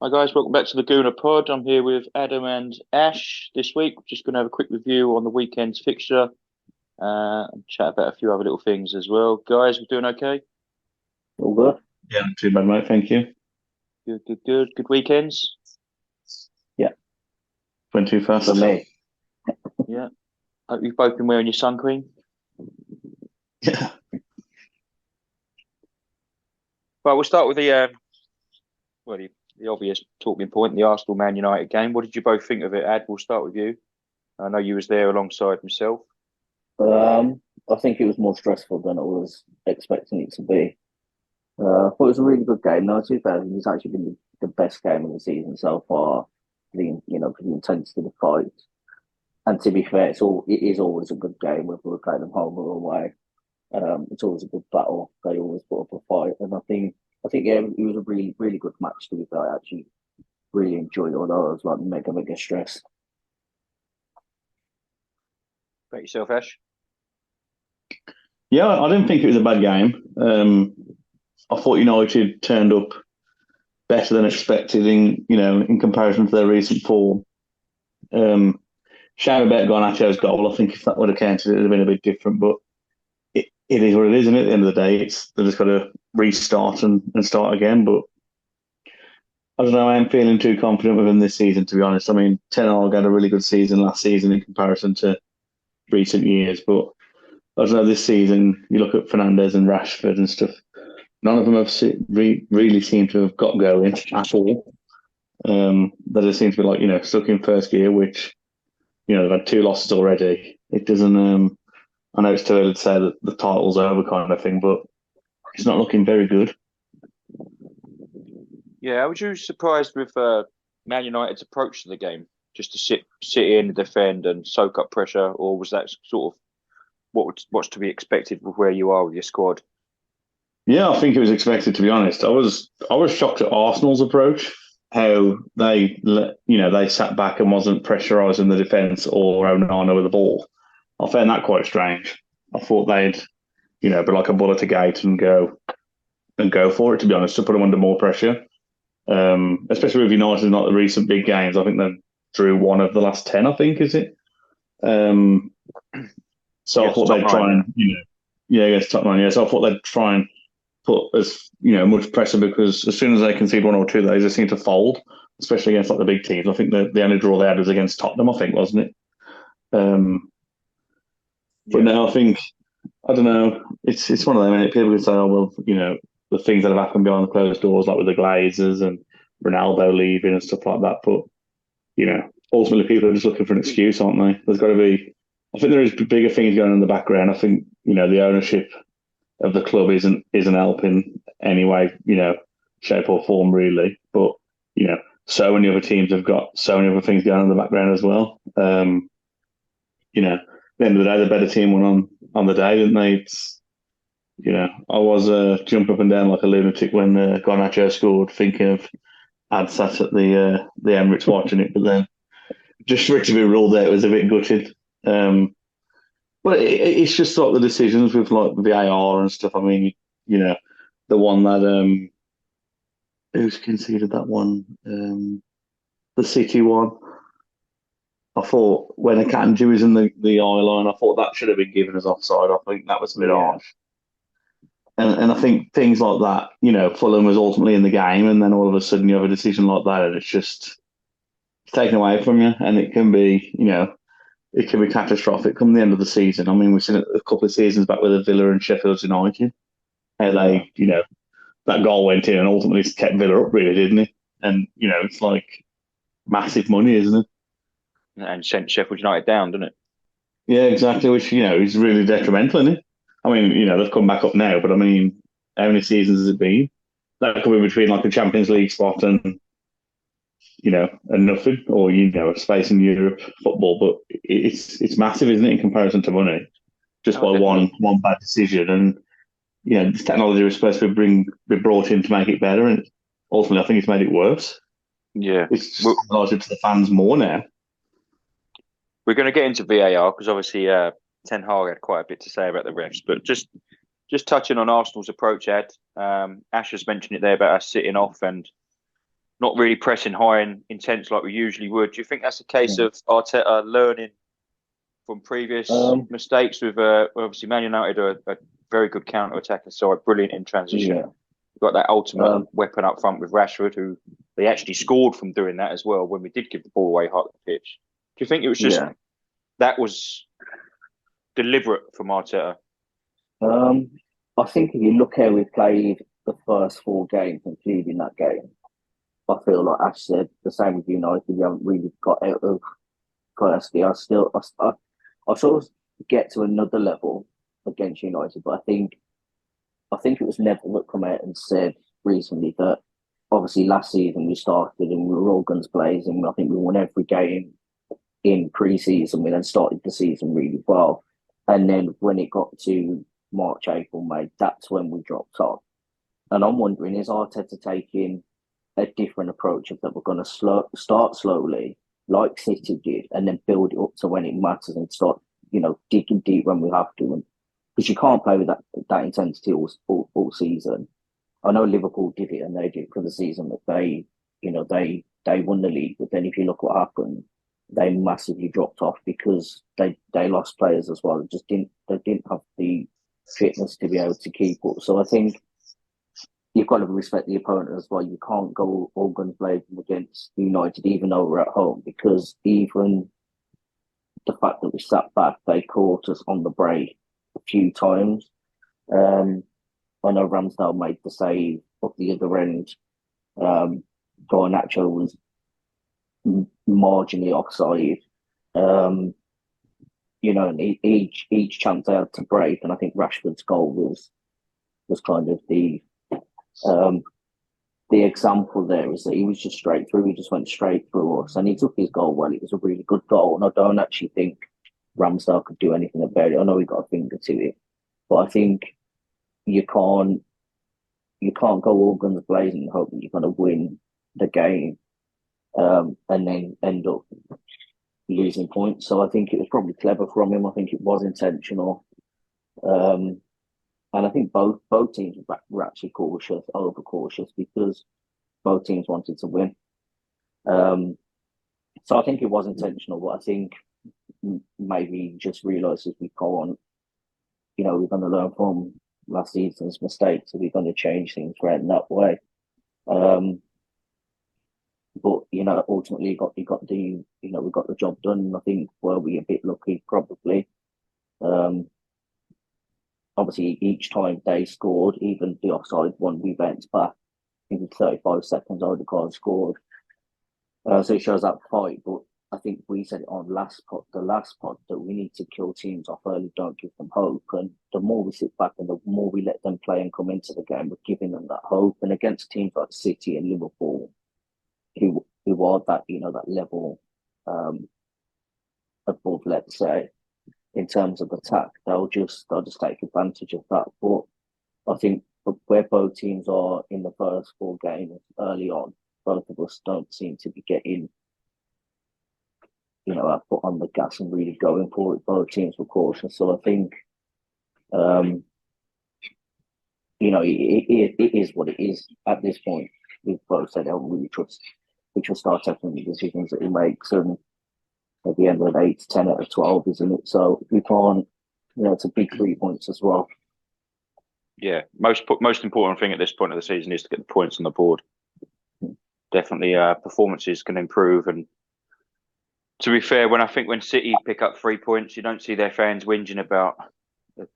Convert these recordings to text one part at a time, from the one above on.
Hi guys, welcome back to the GoonerPod. I'm here with Adam and Ash this week. We're just going to have a quick review on the weekend's fixture and chat about a few other little things as well. Guys, we're doing okay? All good? Yeah, not too bad, mate. Thank you. Good, good, good. Good weekends? Yeah, Went too for fast. me. Yeah. Hope you've both been wearing your sun cream. Yeah. Well, we'll start with the obvious talking point, the Arsenal Man United game. What did you both think of it, Ad? We'll start with you. I know you was there alongside myself. I think it was more stressful than I was expecting it to be. But it was a really good game. No, 2000 has actually been the best game of the season so far. For the intensity of the fight. And to be fair, it is always a good game whether we're playing them home or away. It's always a good battle. They always put up a fight, and I think yeah, it was a really really good match to be fair. I actually really enjoyed it, although I was like mega stressed. About yourself, Ash? Yeah, I didn't think it was a bad game. I thought United turned up better than expected in comparison to their recent form. Um, Shame about Garnacho's goal. I think if that would have counted, it would have been a bit different. But it is what it is, isn't it? At the end of the day, they just got to restart and start again. But I don't know. I'm feeling too confident with them this season, to be honest. I mean, Ten Hag had a really good season last season in comparison to recent years, but I don't know, this season, you look at Fernandez and Rashford and stuff, none of them have really seemed to have got going at all. They just seem to be like, stuck in first gear, which, they've had two losses already. It doesn't, I know it's too early to say that the title's over kind of thing, but it's not looking very good. Yeah, was you surprised with Man United's approach to the game? Just to sit in, defend, and soak up pressure, or was that sort of what's to be expected with where you are with your squad? Yeah, I think it was expected, to be honest. I was shocked at Arsenal's approach, how they sat back and wasn't pressurising the defence or Onana with the ball. I found that quite strange. I thought they'd, be like a bullet to gate and go for it. To be honest, to put them under more pressure, especially with United in like the recent big games. I think they drew one of the last 10. I think is it. Um, so I Yes, thought top they'd nine. try Yeah. and yeah, yes, top man. Yeah, so I thought they'd try and put as much pressure because as soon as they concede one or two, they just seem to fold, especially against like the big teams. I think the only draw they had was against Tottenham. I think wasn't it? Um, but Yeah. no, I don't know. It's one of them. And people can say, oh well, the things that have happened behind the closed doors, like with the Glazers and Ronaldo leaving and stuff like that. But ultimately, people are just looking for an excuse, aren't they? There's got to be. I think there is bigger things going on in the background. I think the ownership of the club isn't helping anyway, shape or form really. But so many other teams have got so many other things going on in the background as well. At the end of the day, the better team won on the day, didn't they? I was jumping up and down like a lunatic when Garnacho scored, thinking of I'd sat at the Emirates watching it, but then just for it to be ruled out was a bit gutted. Um, but it's just like the decisions with like VAR and stuff. I mean, you know, the one that who's conceded that one, the City one. I thought when Akanji was in the eye line, I thought that should have been given as offside. I think that was a bit Yeah, harsh. And I think things like that, Fulham was ultimately in the game, and then all of a sudden you have a decision like that, and it's taken away from you, and it can be catastrophic come the end of the season. I mean, we've seen it a couple of seasons back with the Villa and Sheffield United, how yeah. that goal went in and ultimately kept Villa up, really, didn't it? And it's like massive money, isn't it? And sent Sheffield United down, didn't it? Yeah, exactly. Which is really detrimental, isn't it? I mean, they've come back up now, but I mean, how many seasons has it been? That could be between like a Champions League spot and nothing, or a space in Europe football. But it's massive, isn't it, in comparison to money? Just Oh, by definitely. one bad decision, and this technology was supposed to be brought in to make it better, and ultimately, I think it's made it worse. Yeah. It's just We're, technology to the fans more now. we're going to get into VAR because obviously Ten Hag had quite a bit to say about the refs, but just touching on Arsenal's approach, Ed. Ash has mentioned it there about us sitting off and not really pressing high and intense like we usually would. Do you think that's a case of Arteta learning from previous Um, mistakes with obviously Man United are a very good counter-attacking side, brilliant in transition. yeah. We've got that ultimate Um, weapon up front with Rashford, who they actually scored from doing that as well when we did give the ball away half the pitch. Do you think it was just yeah. that was deliberate from Arteta? Um, I think if you look how we played the first 4 games, including that game, I feel like Ash said the same with United. We haven't really got out of firstly. I sort of get to another level against United, but I think it was Neville that come out and said recently that obviously last season we started and we were all guns blazing. I think we won every game in pre-season. We then started the season really well, and then when it got to March, April, May, that's when we dropped off. And I'm wondering, is Arteta taking a different approach of that we're going to start slowly, like City did, and then build it up to when it matters and start, digging deep when we have to. And because you can't play with that intensity all season. I know Liverpool did it and they did it for the season that they won the league. But then if you look what happened, they massively dropped off because they lost players as well. They didn't have the fitness to be able to keep up. So I think you've got to respect the opponent as well. You can't go all guns blazing against United, even though we're at home, because even the fact that we sat back, they caught us on the break a few times. Um, I know Ramsdale made the save up the other end. Garnacho was marginally offside. Um, and each chance they had to break, and I think Rashford's goal was kind of um, the example there is that he was just straight through. He just went straight through us, and he took his goal well. It was a really good goal, and I don't actually think Ramsdale could do anything about it. I know he got a finger to it, but I think you can't go all guns blazing and hope that you're going to win the game, and then end up losing points. So I think it was probably clever from him. I think it was intentional, um, and I think both teams were actually cautious, over cautious, because both teams wanted to win. Um, so I think it was intentional, but I think maybe he just realises we can't. We're going to learn from last season's mistakes, so we're going to change things right in that way. Um, but ultimately, we got the job done. I think were we a bit lucky, probably. Um, Obviously, each time they scored, even the offside one, we bounced back. I think in 35 seconds, Odegaard scored. So it shows that fight. But I think we said it on the last pod, that we need to kill teams off early, don't give them hope. And the more we sit back and the more we let them play and come into the game, we're giving them that hope. And against teams like City and Liverpool, who are that level above, let's say, in terms of attack, they'll just take advantage of that. But I think where both teams are in the first 4 games early on, both of us don't seem to be getting our foot on the gas and really going for it. Both teams were cautious, so I think it is what it is at this point. We've both said, "Oh, we trust our technical decisions that he makes," and at the end of the day, it's 10 out of 12, isn't it? So we can't, it's a big 3 points as well. Yeah, most important thing at this point of the season is to get the points on the board. Definitely, performances can improve, and to be fair, when City pick up 3 points, you don't see their fans whinging about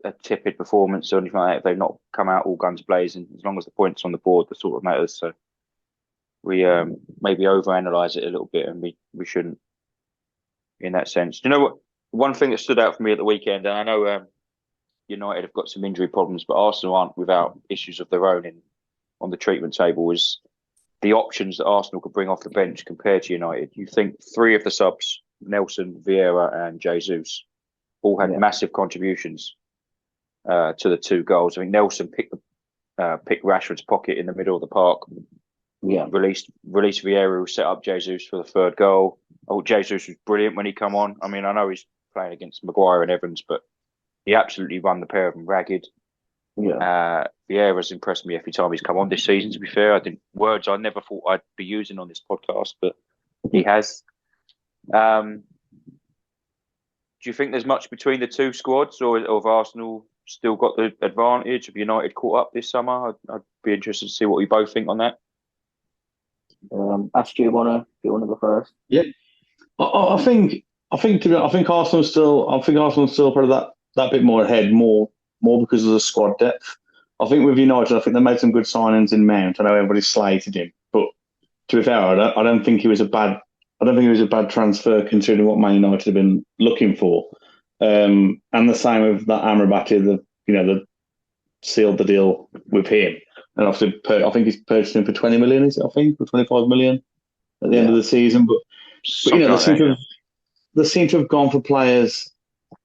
a tepid performance or anything like that. If they've not come out all guns blazing, as long as the points on the board, that sort of matters. So we maybe overanalyze it a little bit, and we shouldn't in that sense. Do you know what? One thing that stood out for me at the weekend, and I know United have got some injury problems, but Arsenal aren't without issues of their own on the treatment table, is the options that Arsenal could bring off the bench compared to United. You think 3 of the subs, Nelson, Vieira and Jesus, all had massive contributions to the 2 goals. I mean, Nelson picked Rashford's pocket in the middle of the park. Yeah. Released Vieira, who set up Jesus for the 3rd goal. Oh, Jesus was brilliant when he come on. I mean, I know he's playing against Maguire and Evans, but he absolutely run the pair of them ragged. Yeah. Vieira's impressed me every time he's come on this season. To be fair, I think words I never thought I'd be using on this podcast, but he has. Um, do you think there's much between the two squads, or have Arsenal still got the advantage? Have United caught up this summer? I'd be interested to see what you both think on that. Ash, do you wanna go first? Yeah, I think I think Arsenal's still probably that bit more ahead, more because of the squad depth. I think with United, I think they made some good signings in Mount. I know everybody slated him, but to be fair, I don't think he was a bad. I don't think he was a bad transfer considering what Man United have been looking for. And the same with that Amrabat, the sealed the deal with him, and obviously I think he's purchased him for 20 million. Is it? I think for 25 million at the end of the season. But Something like that, yeah. they seem to have gone for players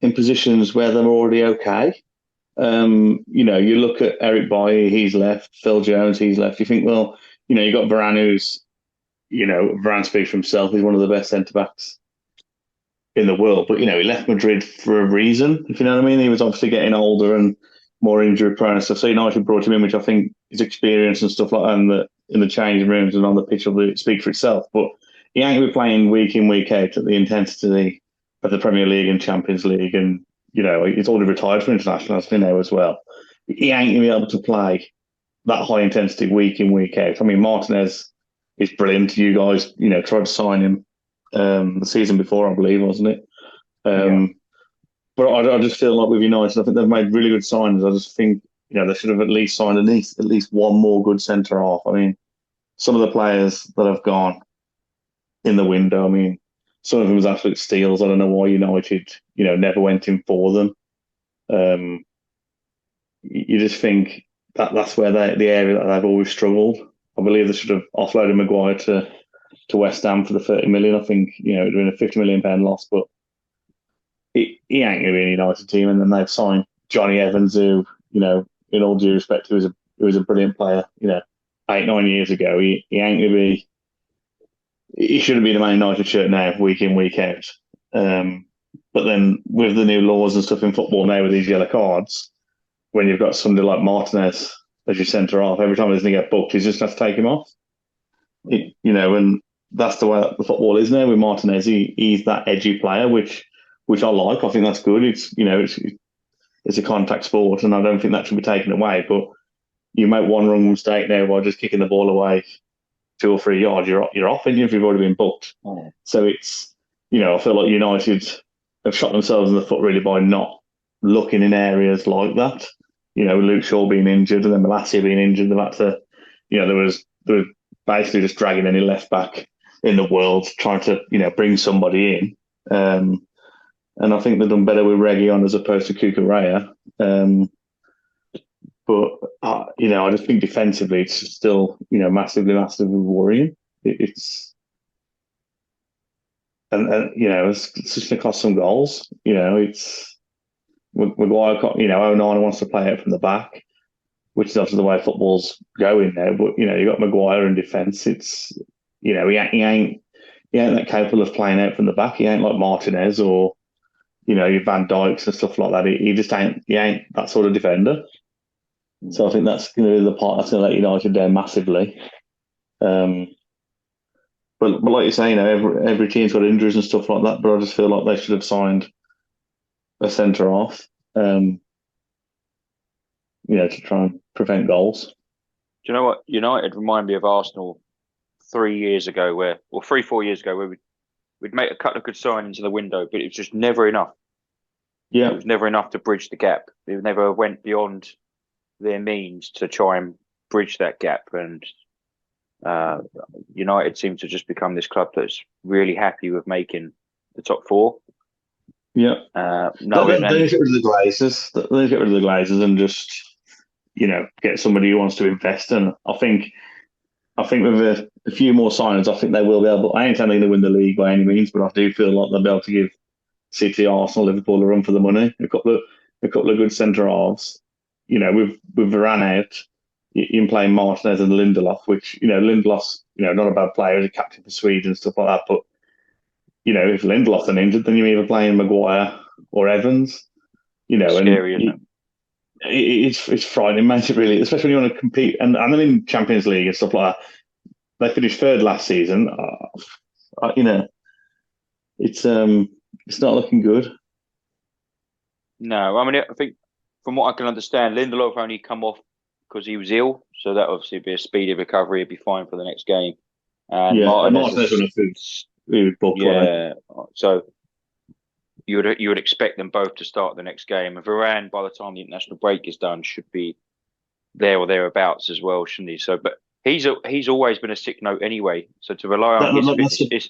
in positions where they're already okay. You look at Eric Bailly, he's left. Phil Jones, he's left. You think, well, you got Varane, who's, Varane speaks for himself. He's one of the best centre backs in the world. But, he left Madrid for a reason, if you know what I mean. He was obviously getting older and more injury prone and stuff. So United brought him in, which I think his experience and stuff like that in the changing rooms and on the pitch will speak for itself. But he ain't be playing week in, week out at the intensity of the Premier League and Champions League. And, he's already retired from international, now as well. He ain't going to be able to play that high intensity week in, week out. I mean, Martinez is brilliant. You guys, tried to sign him the season before, I believe, wasn't it? But I just feel like with United, I think they've made really good signings. I just think, they should have at least signed at least one more good centre half. I mean, some of the players that have gone in the window, I mean, some of them was absolute steals. I don't know why United, never went in for them. You just think that's where the area that they've always struggled. I believe they should have offloaded Maguire to West Ham for the 30 million. I think, it would have been a £50 million loss, but he ain't going to be in a United team. And then they've signed Johnny Evans, who, in all due respect, who was a brilliant player, 8-9 years ago. He ain't going to be. He shouldn't be in a Man United shirt now, week in, week out. But then with the new laws and stuff in football now with these yellow cards, when you've got somebody like Martinez as your centre half, every time he's going to get booked, he's just going to take him off. And that's the way the football is now with Martinez. He's that edgy player, which I like. I think that's good. It's a contact sport, and I don't think that should be taken away. But you make one wrong mistake now by just kicking the ball away 2 or 3 yards, you're off, and you've already been booked. Oh. So it's, I feel like United have shot themselves in the foot really by not looking in areas like that. Luke Shaw being injured and then Malacia being injured, they've had to, there was basically just dragging any left back in the world, trying to, bring somebody in. And I think they've done better with Reguilon as opposed to Cucurella. But, I just think defensively it's still, massively worrying. It's just going to cost some goals. It's Maguire, Onana wants to play out from the back, which is obviously the way football's going now. But, you got Maguire in defence. It's, he ain't that capable of playing out from the back. He ain't like Martinez or, your Van Dijks and stuff like that. He just ain't that sort of defender. So I think that's going to be the part that's going to let United down massively. But like you say, every team's got injuries and stuff like that. But I just feel like they should have signed a centre half, to try and prevent goals. Do you know what? United remind me of Arsenal 3 years ago, 4 years ago, where we'd make a couple of good signings in the window, but it was just never enough. Yeah, it was never enough to bridge the gap. It never went beyond their means to try and bridge that gap. And United seem to just become this club that's really happy with making the top 4. Yeah. They get rid of the Glazers. They get rid of the Glazers and just, get somebody who wants to invest. And I think with a few more signings, I think they will be able. I ain't telling them to win the league by any means, but I do feel like they'll be able to give City, Arsenal, Liverpool a run for the money. A couple of good centre halves. With Varane out, you can play Martinez and Lindelof, which, Lindelof's, not a bad player, he's a captain for Sweden and stuff like that. But, if Lindelof's injured, then you're either playing Maguire or Evans, Scary, isn't it? it's frightening, mate. It really, especially when you want to compete, and then in Champions League and stuff like that. They finished third last season. It's not looking good. No, I mean, I think from what I can understand, Lindelof only come off because he was ill, so that obviously be a speedy recovery. He'd be fine for the next game. And Yeah, and Martinez Martinez is, who booked, wasn't yeah. So you would expect them both to start the next game. And Varane, by the time the international break is done, should be there or thereabouts as well, shouldn't he? So, but he's always been a sick note anyway. So to rely on his That's fitness the, is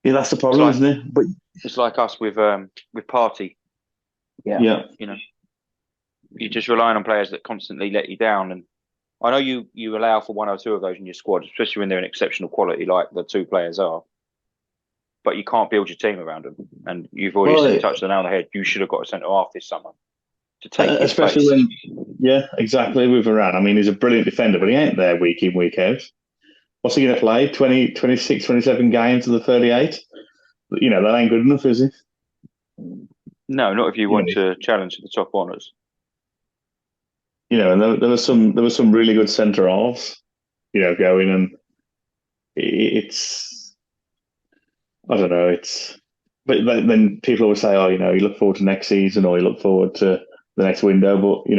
yeah, that's the it's problem, like isn't it? But it's like us with Party. Yeah. yeah, You know, you're just relying on players that constantly let you down. And I know you allow for one or two of those in your squad, especially when they're an exceptional quality like the two players are. But you can't build your team around them. And you've already well, touched the nail on the head. You should have got a centre half this summer to take his especially place. yeah, exactly with Varane. I mean, he's a brilliant defender, but he ain't there week in, week out. What's he going to play? 20, 26, 27 games of the 38? You know, that ain't good enough, is it? No, not if you You want know, to challenge the top honours. and there was some really good centre halves, going, and it's I don't know, but then people always say, oh, you look forward to next season or you look forward to the next window, but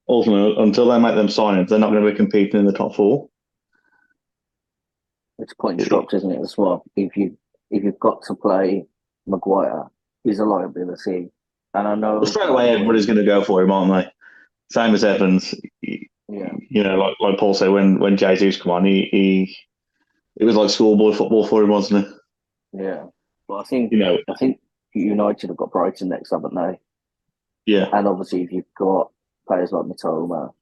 ultimately until they make them signings, they're not going to be competing in the top four. It's point struck, isn't it, as well? If you've got to play Maguire, he's a liability. And I know But straight away, everybody's going to go for him, aren't they? Same as Evans. yeah. Like Paul said, when Jesus come on, he it was like schoolboy football for him, wasn't it? Yeah. But I You think know, I think United have got Brighton next, haven't they? yeah. And obviously if you've got players like Mitoma,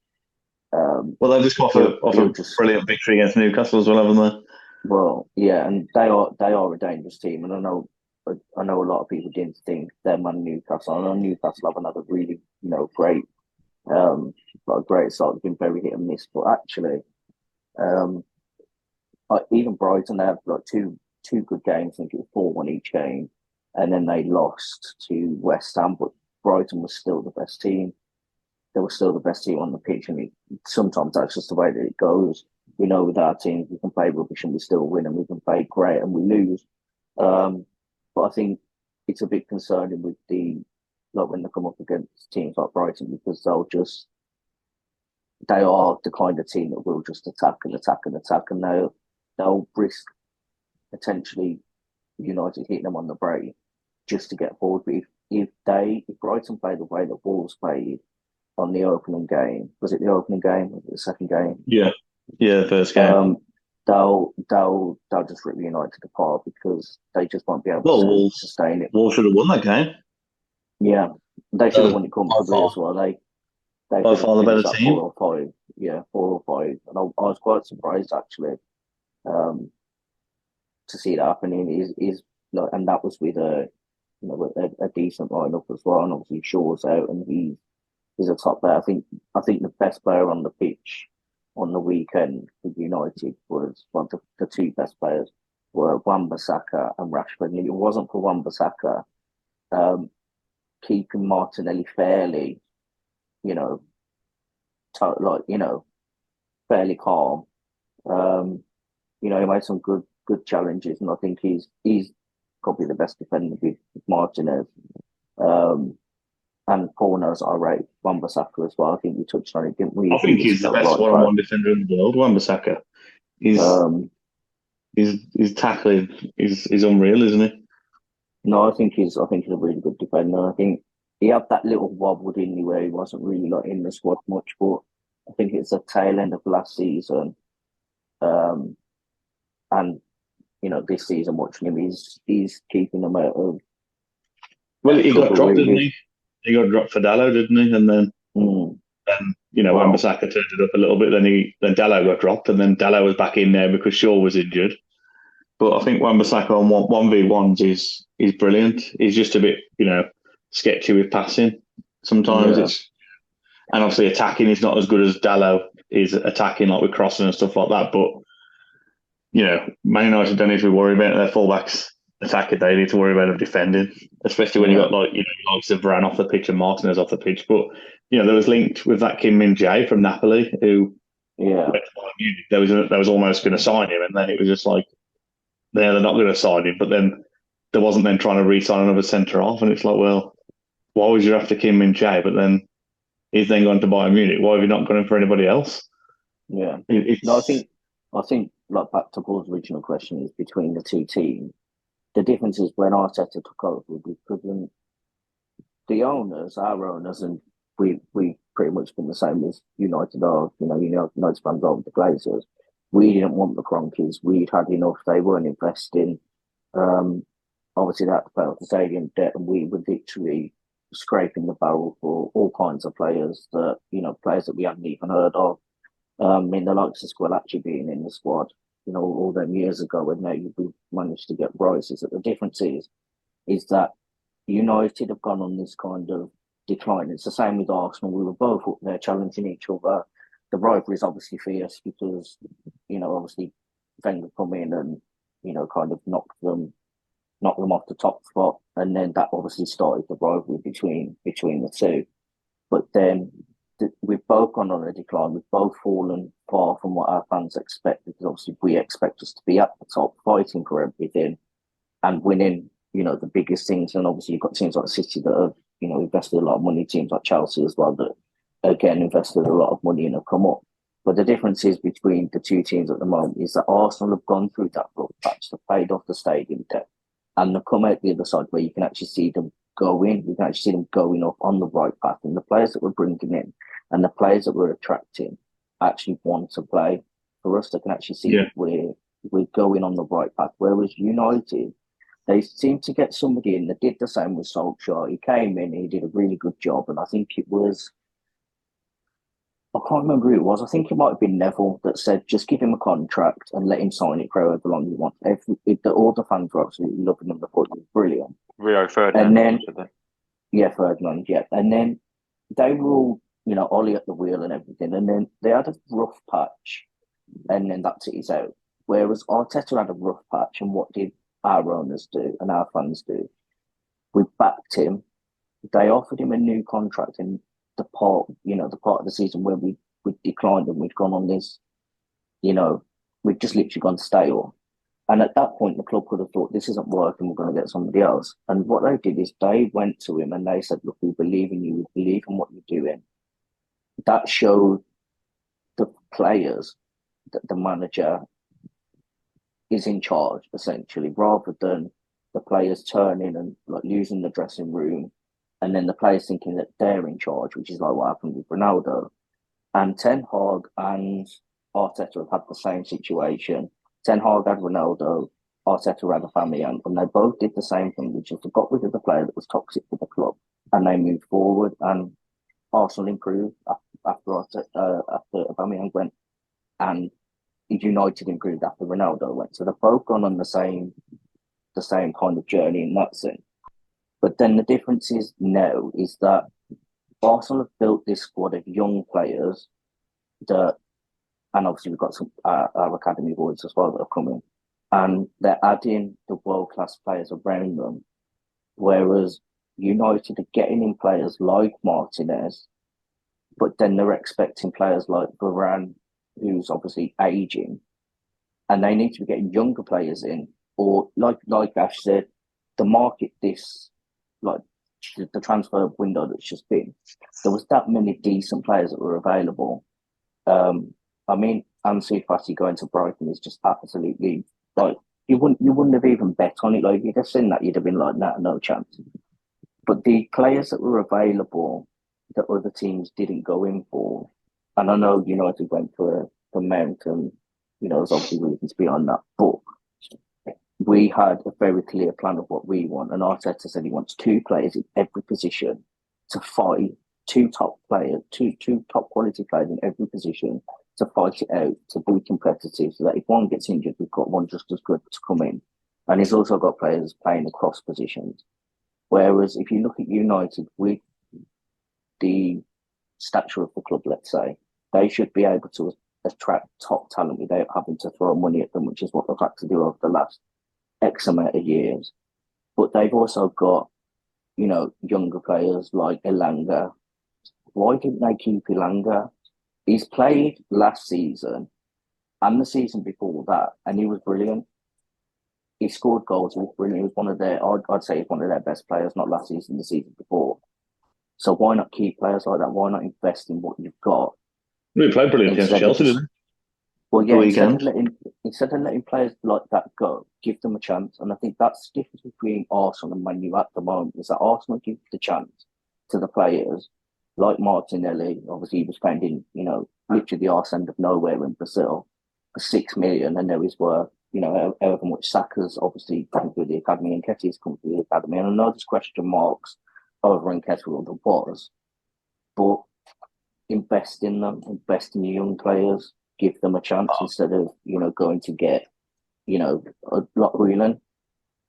Well, they've just got off he'll a just brilliant victory against Newcastle as well, haven't well, yeah, and they are a dangerous team, and I know a lot of people didn't think them and Newcastle. I know Newcastle haven't had a really great like a great start. They've been very hit and miss, but actually, um, like even Brighton, they have like two good games. I think it was 4-1 each game, and then they lost to West Ham. But Brighton was still the best team. They were still the best team on the pitch, and sometimes that's just the way that it goes. We know with our teams, we can play rubbish and we still win, and we can play great and we lose. Um, but I think it's a bit concerning with like when they come up against teams like Brighton because they are the kind of team that will just attack and attack and attack, and they'll risk potentially United hitting them on the break just to get forward. But if Brighton play the way that Wolves played on the opening game, was it the opening game? Was it the second game? they? Yeah, first game. They'll just rip United apart because they just won't be able Well, to Wolves, sustain it. Wolves should have won that game. Yeah, they should have won it comfortably By as well. They by could have far the better finished at team. 4 or 5. Yeah, 4 or 5, and I was quite surprised actually to see that happening. Is like, and that was with a decent lineup as well, and obviously Shaw's out, and he's a top player. I think the best player on the pitch on the weekend for United was the two best players were Wan-Bissaka and Rashford. And if it wasn't for Wan-Bissaka um, keeping Martinelli fairly, you know, fairly calm. He made some good challenges, and I think he's probably the best defender with Martinez. Um, and Paul knows I rate Wan-Bissaka as well. I think we touched on it, didn't we? I think He was he's the still best right back. one-on-one defender in the world, Wan-Bissaka. He's Um, his tackling is unreal, isn't it? no, I think he's a really good defender. I think he had that little wobble, didn't he, where he wasn't really like in the squad much, but I think it's the tail end of last season. Um, and this season watching him, he's keeping them Well, out of he got trouble dropped, didn't really. he? He got dropped for Dallo, didn't he? And then Mm. Well, Wan-Bissaka turned it up a little bit. Then Dallo got dropped, and then Dallo was back in there because Shaw was injured. But I think Wan-Bissaka on 1v1s is brilliant. He's just a bit, sketchy with passing. Sometimes yeah, and obviously attacking is not as good as Dallo is attacking, like with crossing and stuff like that. But Man United don't need to be worried about their fullbacks attacking. They need to worry about them defending, especially when you yeah, got likes of Varane off the pitch and Martinez off the pitch. But there was linked with that Kim Min Jae from Napoli who Yeah, went to Bayern Munich. There was almost going to sign him, and then it was just like they're not going to sign him. But then there wasn't then trying to re-sign another centre half, and it's like, well, why was you after Kim Min Jae? But then he's then gone to Bayern Munich. Why have you not gone in for anybody else? yeah. No, It's I think like back to Paul's original question is between the two teams. The difference is when Arteta took over, we couldn't. The owners, our owners, and we pretty much been the same as United are. United fans are with the Glazers. We didn't want the Cronkies. We'd had enough. They weren't investing. Um, Obviously, they had to pay off the stadium debt, and we were literally scraping the barrel for all kinds of players players that we hadn't even heard of. In the likes of Squillaci being in the squad, all them years ago, and now we managed to get rises. The difference is that United have gone on this kind of decline. It's the same with Arsenal. We were both up there challenging each other. The rivalry is obviously fierce because, obviously Wenger come in and, kind of knock them off the top spot. And then that obviously started the rivalry between the two. But then we've both gone on a decline. We've both fallen far from what our fans expect because obviously we expect us to be at the top, fighting for everything and winning, the biggest things. And obviously you've got teams like City that have, invested a lot of money, teams like Chelsea as well that again invested a lot of money and have come up. But the difference is between the two teams at the moment is that Arsenal have gone through that rough patch, they've paid off the stadium debt, and they've come out the other side where you can actually see them going, you can actually see them going up on the right path. And the players that we're bringing in and the players that we're attracting actually want to play for us. They can actually see that we're going on the right path. Whereas United, they seem to get somebody in that did the same with Solskjaer. He came in, he did a really good job, and I think it was, I can't remember who it was. I think it might have been Neville that said, just give him a contract and let him sign it for however long he wants. All the fans were absolutely loving him. The thought it was brilliant. Rio Ferdinand. And then, Ferdinand, yeah. And then they were all, Ollie at the wheel and everything. And then they had a rough patch, and then that's it, he's out. Whereas Arteta had a rough patch, and what did our owners do and our fans do? We backed him. They offered him a new contract, and the part of the season where we declined and we'd gone on this, we'd just literally gone stale. And at that point, the club could have thought, this isn't working, we're going to get somebody else. And what they did is they went to him and they said, look, we believe in you, we believe in what you're doing. That showed the players that the manager is in charge, essentially, rather than the players turning and like losing the dressing room and then the players thinking that they're in charge, which is like what happened with Ronaldo. And Ten Hag and Arteta have had the same situation. Ten Hag had Ronaldo, Arteta had a family, and they both did the same thing, which is they got rid of the player that was toxic for the club, and they moved forward. And Arsenal improved after Aubameyang went, and United improved after Ronaldo went. So they've both gone on the same kind of journey in that sense. But then the difference is now is that Arsenal have built this squad of young players that, and obviously we've got some our academy boys as well that are coming, and they're adding the world-class players around them. Whereas United are getting in players like Martinez, but then they're expecting players like Varane, who's obviously aging, and they need to be getting younger players in. Or like Ash said, the market the transfer window that's just been, there was that many decent players that were available. I mean, Ansu Fati going to Brighton is just absolutely like you wouldn't have even bet on it. Like you'd have seen that, you'd have been like, nah, no chance. But the players that were available that other teams didn't go in for, and I know United went for Mount, and there's obviously reasons behind that, but we had a very clear plan of what we want, and Arteta said he wants two players in every position to fight, two top quality players in every position to fight it out, to be competitive, so that if one gets injured, we've got one just as good to come in. And he's also got players playing across positions. Whereas if you look at United, with the stature of the club, let's say, they should be able to attract top talent without having to throw money at them, which is what they've had to do over the last X amount of years. But they've also got, younger players like Elanga, why didn't they keep Ilanga? He's played last season and the season before that, and he was brilliant. He scored goals. He was brilliant. He was one of their, I'd say, he's one of their best players. Not last season, the season before. So why not keep players like that? Why not invest in what you've got? We played brilliant against Chelsea, didn't Well, the yeah, weekend? instead of letting players like that go, give them a chance. And I think that's the difference between Arsenal and Man U at the moment, is that Arsenal give the chance to the players like Martinelli. Obviously, he was found in, literally the arse end of nowhere in Brazil for 6 million, and there is worth, however much Saka's obviously come through the academy and Ketty's come through the academy. And I know there's question marks over in Kettle there was, but invest in them, invest in your young players, give them a chance instead of, going to get, a lot Whelan.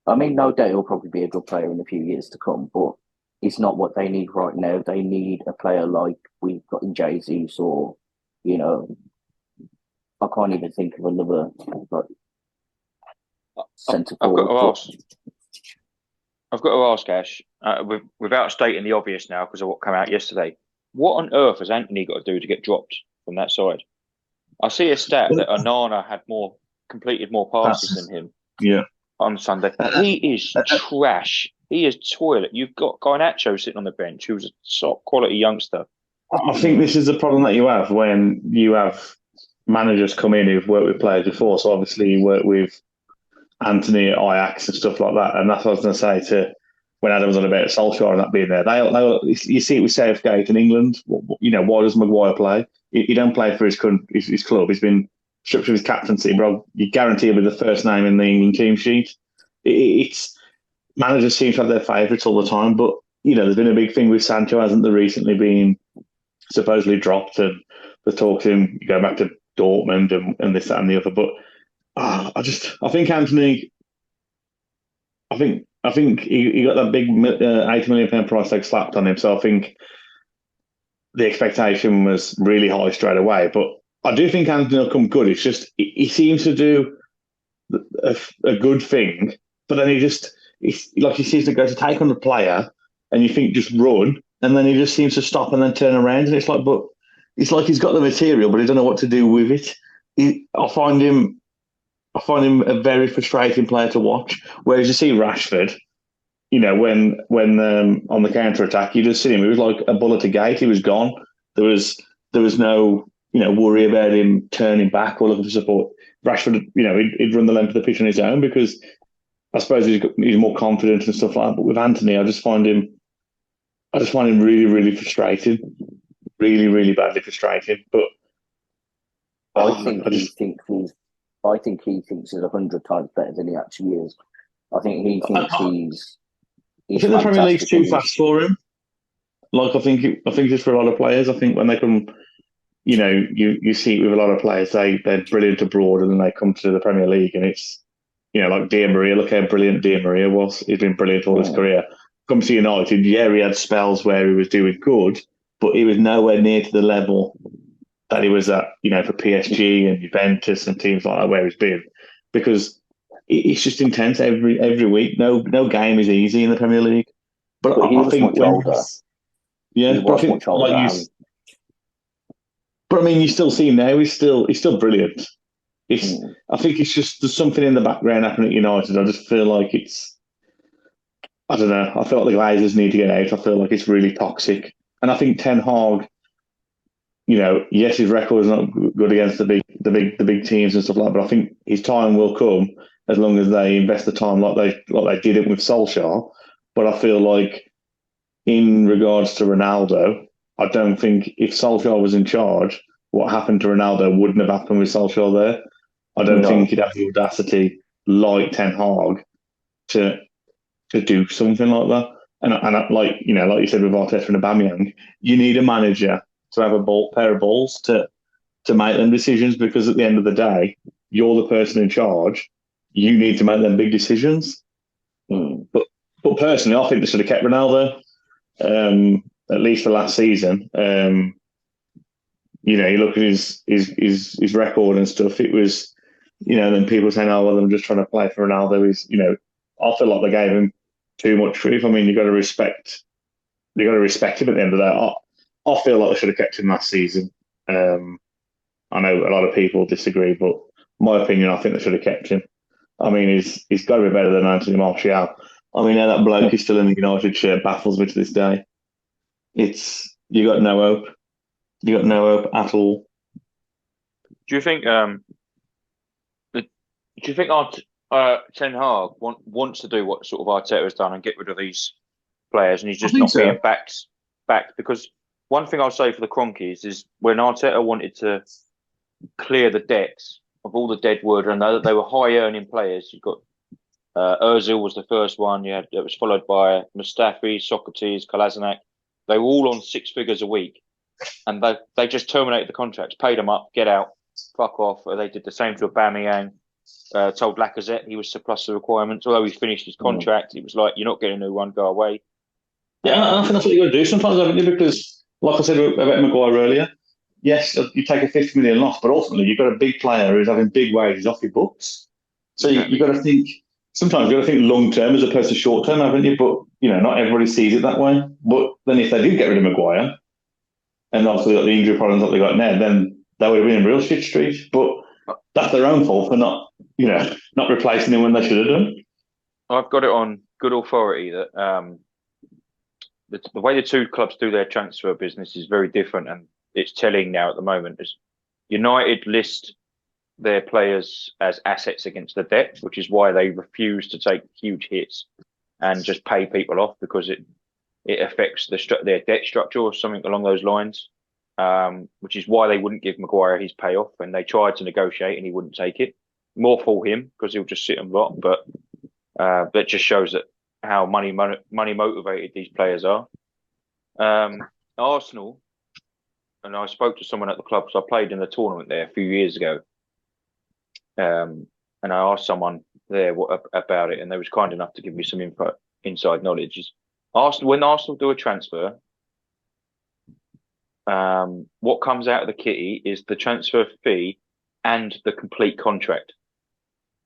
I mean, no doubt he'll probably be a good player in a few years to come, but it's not what they need right now. They need a player like we've got in Jesus, or, I can't even think of another like, centre forward. I've got to ask Ash, without stating the obvious now because of what came out yesterday. What on earth has Anthony got to do to get dropped from that side? I see a stat that Onana had completed more passes than him on Sunday. He is trash. He is toilet. You've got Garnacho sitting on the bench who's a top quality youngster. I think this is the problem that you have when you have managers come in who've worked with players before. So obviously you work with Anthony at Ajax and stuff like that. And that's what I was going to say to when Adam was on about Solskjaer and that being there. You see it with Southgate in England. Why does Maguire play? He don't play for his club. He's been stripped of his captaincy, bro. You guarantee he'll be the first name in the England team sheet. It's managers seem to have their favourites all the time, but there's been a big thing with Sancho, hasn't there? Recently been supposedly dropped, and the talk to him going back to Dortmund and this, that, and the other. But I think Anthony. I think he got that big £80 million price tag slapped on him. So I think the expectation was really high straight away. But I do think Anthony will come good. It's just he seems to do a good thing, but then he seems to go to take on the player, and you think just run, and then he just seems to stop and then turn around, and it's like he's got the material, but he don't know what to do with it. I find him a very frustrating player to watch. Whereas you see Rashford, when on the counter attack, you just see him. He was like a bullet to gate. He was gone. There was no worry about him turning back or looking for support. Rashford, he'd run the length of the pitch on his own because I suppose he's more confident and stuff like that. But with Anthony, I just find him really, really frustrated, really, really badly frustrated. But I think he thinks he's 100 times better than he actually is. I think he thinks he's. I think the Premier League's too fast for him. Like I think it's for a lot of players. I think when they come, you see it with a lot of players. They're brilliant abroad, and then they come to the Premier League, and it's like Di Maria. Look how brilliant Di Maria was. He's been brilliant all his career. Comes to United, he had spells where he was doing good, but he was nowhere near to the level that he was at, for PSG and Juventus and teams like that where he's been, because it's just intense every week. No game is easy in the Premier League. But he was much older. Yeah, but I think but I mean, you still see him now. He's still brilliant. I think it's just there's something in the background happening at United. I just feel like I don't know. I feel like the Glazers need to get out. I feel like it's really toxic, and I think Ten Hag. Yes, his record is not good against the big teams and stuff like that, but I think his time will come as long as they invest the time like they did it with Solskjaer. But I feel like in regards to Ronaldo, I don't think if Solskjaer was in charge, what happened to Ronaldo wouldn't have happened with Solskjaer there. I don't think he'd have the audacity like Ten Hag to do something like that. And like you said with Arteta and Aubameyang, you need a manager to have a pair of balls to make them decisions, because at the end of the day, you're the person in charge. You need to make them big decisions. But personally, I think they should have kept Ronaldo, at least for last season. You look at his record and stuff. It was, then people saying, "Oh, well, I'm just trying to play for Ronaldo." I feel like they gave him too much truth. I mean, you got to respect him at the end of that. I feel like I should have kept him last season. I know a lot of people disagree, but my opinion, I think they should have kept him. I mean, he's got to be better than Anthony Martial. I mean, how that bloke is still in the United shirt baffles me to this day. It's you got no hope. You got no hope at all. Do you think do you think Ten Hag wants to do what sort of Arteta has done and get rid of these players, and he's I just think not so. being backed? Because one thing I'll say for the Cronkies is when Arteta wanted to clear the decks of all the dead wood, and they were high earning players. You've got Özil was the first one. It was followed by Mustafi, Socrates, Kolasinac. They were all on six figures a week, and they just terminated the contracts, paid them up, get out, fuck off. They did the same to Aubameyang. Told Lacazette he was surplus the requirements. Although he finished his contract, it was like, you're not getting a new one, go away. Yeah, and I think that's what you got to do sometimes, haven't you? Because, like I said about Maguire earlier, yes, you take a 50 million loss, but ultimately you've got a big player who's having big wages off your books. So Exactly. you've got to think, sometimes you've got to think long term as opposed to short term, haven't you? But, not everybody sees it that way. But then if they did get rid of Maguire, and obviously got the injury problems that they got now, then they would have been in real shit street. But that's their own fault for not replacing him when they should have done. I've got it on good authority that the way the two clubs do their transfer business is very different, and it's telling now at the moment. Is United list their players as assets against the debt, which is why they refuse to take huge hits and just pay people off because it affects their debt structure or something along those lines. Which is why they wouldn't give Maguire his payoff, and they tried to negotiate and he wouldn't take it. More for him because he'll just sit and rot, but that just shows that how money motivated these players are. Arsenal, and I spoke to someone at the club, so I played in the tournament there a few years ago. And I asked someone there about it, and they was kind enough to give me some inside knowledge. When Arsenal do a transfer, what comes out of the kitty is the transfer fee and the complete contract.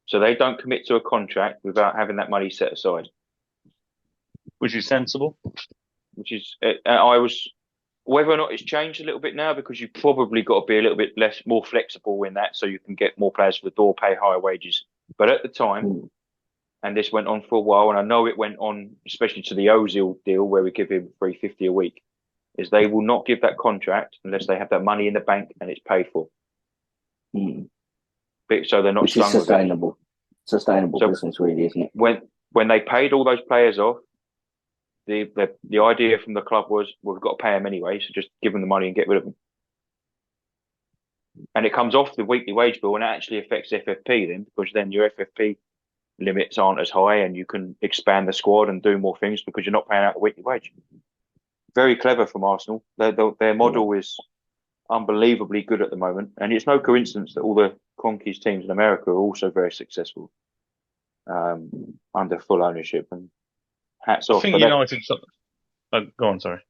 So they don't commit to a contract without having that money set aside. Which is sensible. Which is, whether or not it's changed a little bit now, because you've probably got to be a little bit more flexible in that, so you can get more players for the door, pay higher wages. But at the time, and this went on for a while, and I know it went on, especially to the Ozil deal where we give him $350 a week, is they will not give that contract unless they have that money in the bank and it's paid for. So they're not Which is sustainable. Sustainable so business, really, isn't it? When they paid all those players off, the idea from the club was, well, we've got to pay them anyway, so just give them the money and get rid of them. And it comes off the weekly wage bill and it actually affects FFP then, because then your FFP limits aren't as high and you can expand the squad and do more things because you're not paying out the weekly wage. Very clever from Arsenal. Their model is unbelievably good at the moment, and it's no coincidence that all the Cronkies teams in America are also very successful under full ownership. And hats off. I think United. Go on, sorry.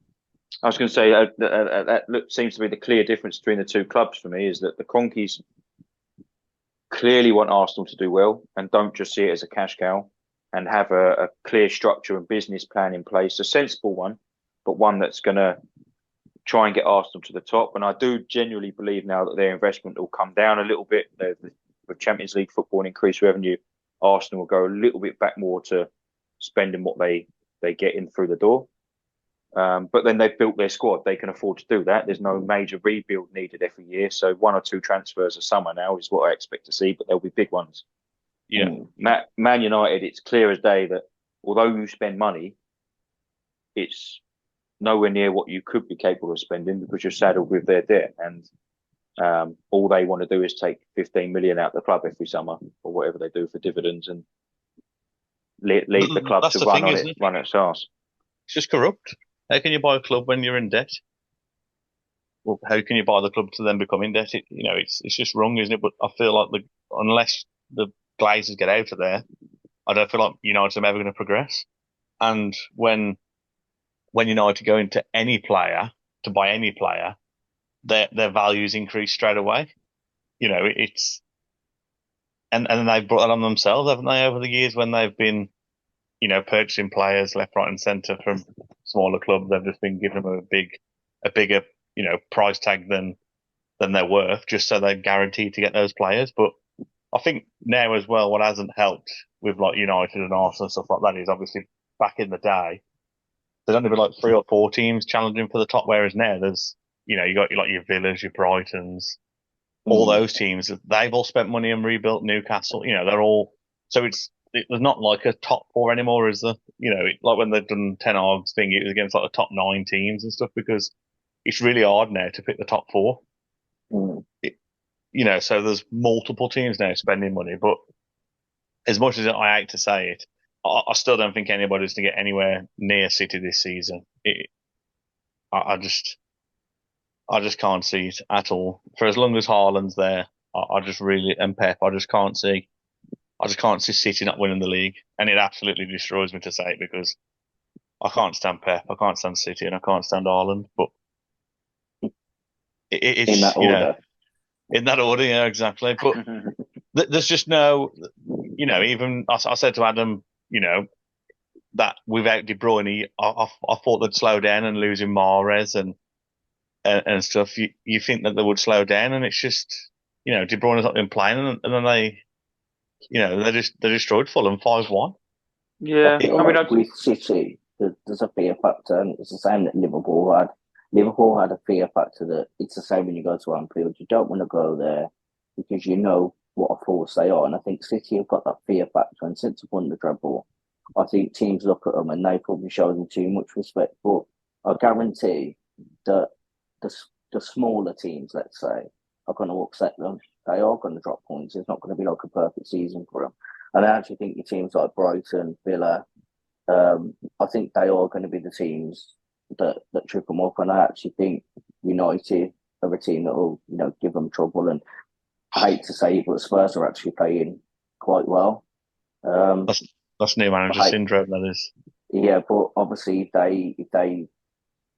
I was going to say that seems to be the clear difference between the two clubs for me, is that the Cronkies clearly want Arsenal to do well and don't just see it as a cash cow, and have a clear structure and business plan in place, a sensible one, but one that's going to try and get Arsenal to the top. And I do genuinely believe now that their investment will come down a little bit. With Champions League football and increased revenue, Arsenal will go a little bit back more to spending what they get in through the door. But then they've built their squad. They can afford to do that. There's no major rebuild needed every year. So one or two transfers a summer now is what I expect to see, but there'll be big ones. Yeah. Man United, it's clear as day that although you spend money, it's nowhere near what you could be capable of spending because you're saddled with their debt. And all they want to do is take 15 million out of the club every summer or whatever they do for dividends, and leave the club That's to the run thing, on isn't it, it? run its arse. It's just corrupt. How can you buy a club when you're in debt? Well, how can you buy the club to then become in debt? It's just wrong, isn't it? But I feel like unless the Glazers get out of there, I don't feel like United are ever going to progress. And when United go into any player to buy any player, their values increase straight away. It's and they've brought that on themselves, haven't they, over the years when they've been, purchasing players left, right, and centre from smaller clubs. They've just been giving them a a bigger, price tag than they're worth, just so they're guaranteed to get those players. But I think now as well, what hasn't helped with like United and Arsenal and stuff like that is obviously back in the day, there's only been like 3 or 4 teams challenging for the top, whereas now there's, you got like your Villas, your Brightons, all those teams. They've all spent money and rebuilt Newcastle. They're all, so there's not like a top 4 anymore, is there? Like when they've done Ten Hag's thing, it was against like the top 9 teams and stuff because it's really hard now to pick the top 4. So there's multiple teams now spending money, but as much as I hate to say it, I still don't think anybody's going to get anywhere near City this season. I just can't see it at all. For as long as Haaland's there, I just really, and Pep, I just can't see City not winning the league, and it absolutely destroys me to say it because I can't stand Pep, I can't stand City, and I can't stand Haaland. But it's in that order. In that order, yeah, exactly. But there's just no, even I said to Adam, that without De Bruyne, I thought they'd slow down and losing Mahrez and stuff. You think that they would slow down, and it's just, De Bruyne's not been playing, and then they destroyed Fulham 5-1. Yeah, I mean, with City, there's a fear factor, and it's the same that Liverpool had. Liverpool had a fear factor that it's the same when you go to Anfield. You don't want to go there because you know what a force they are. And I think City have got that fear factor. And since they've won the treble, I think teams look at them and they probably show them too much respect. But I guarantee that the smaller teams, let's say, are going to upset them. They are going to drop points. It's not going to be like a perfect season for them. And I actually think your teams like Brighton, Villa, I think they are going to be the teams that trip them up. And I actually think United are a team that will, give them trouble. And I hate to say it, but Spurs are actually playing quite well. That's new manager syndrome, that is. Yeah, but obviously if they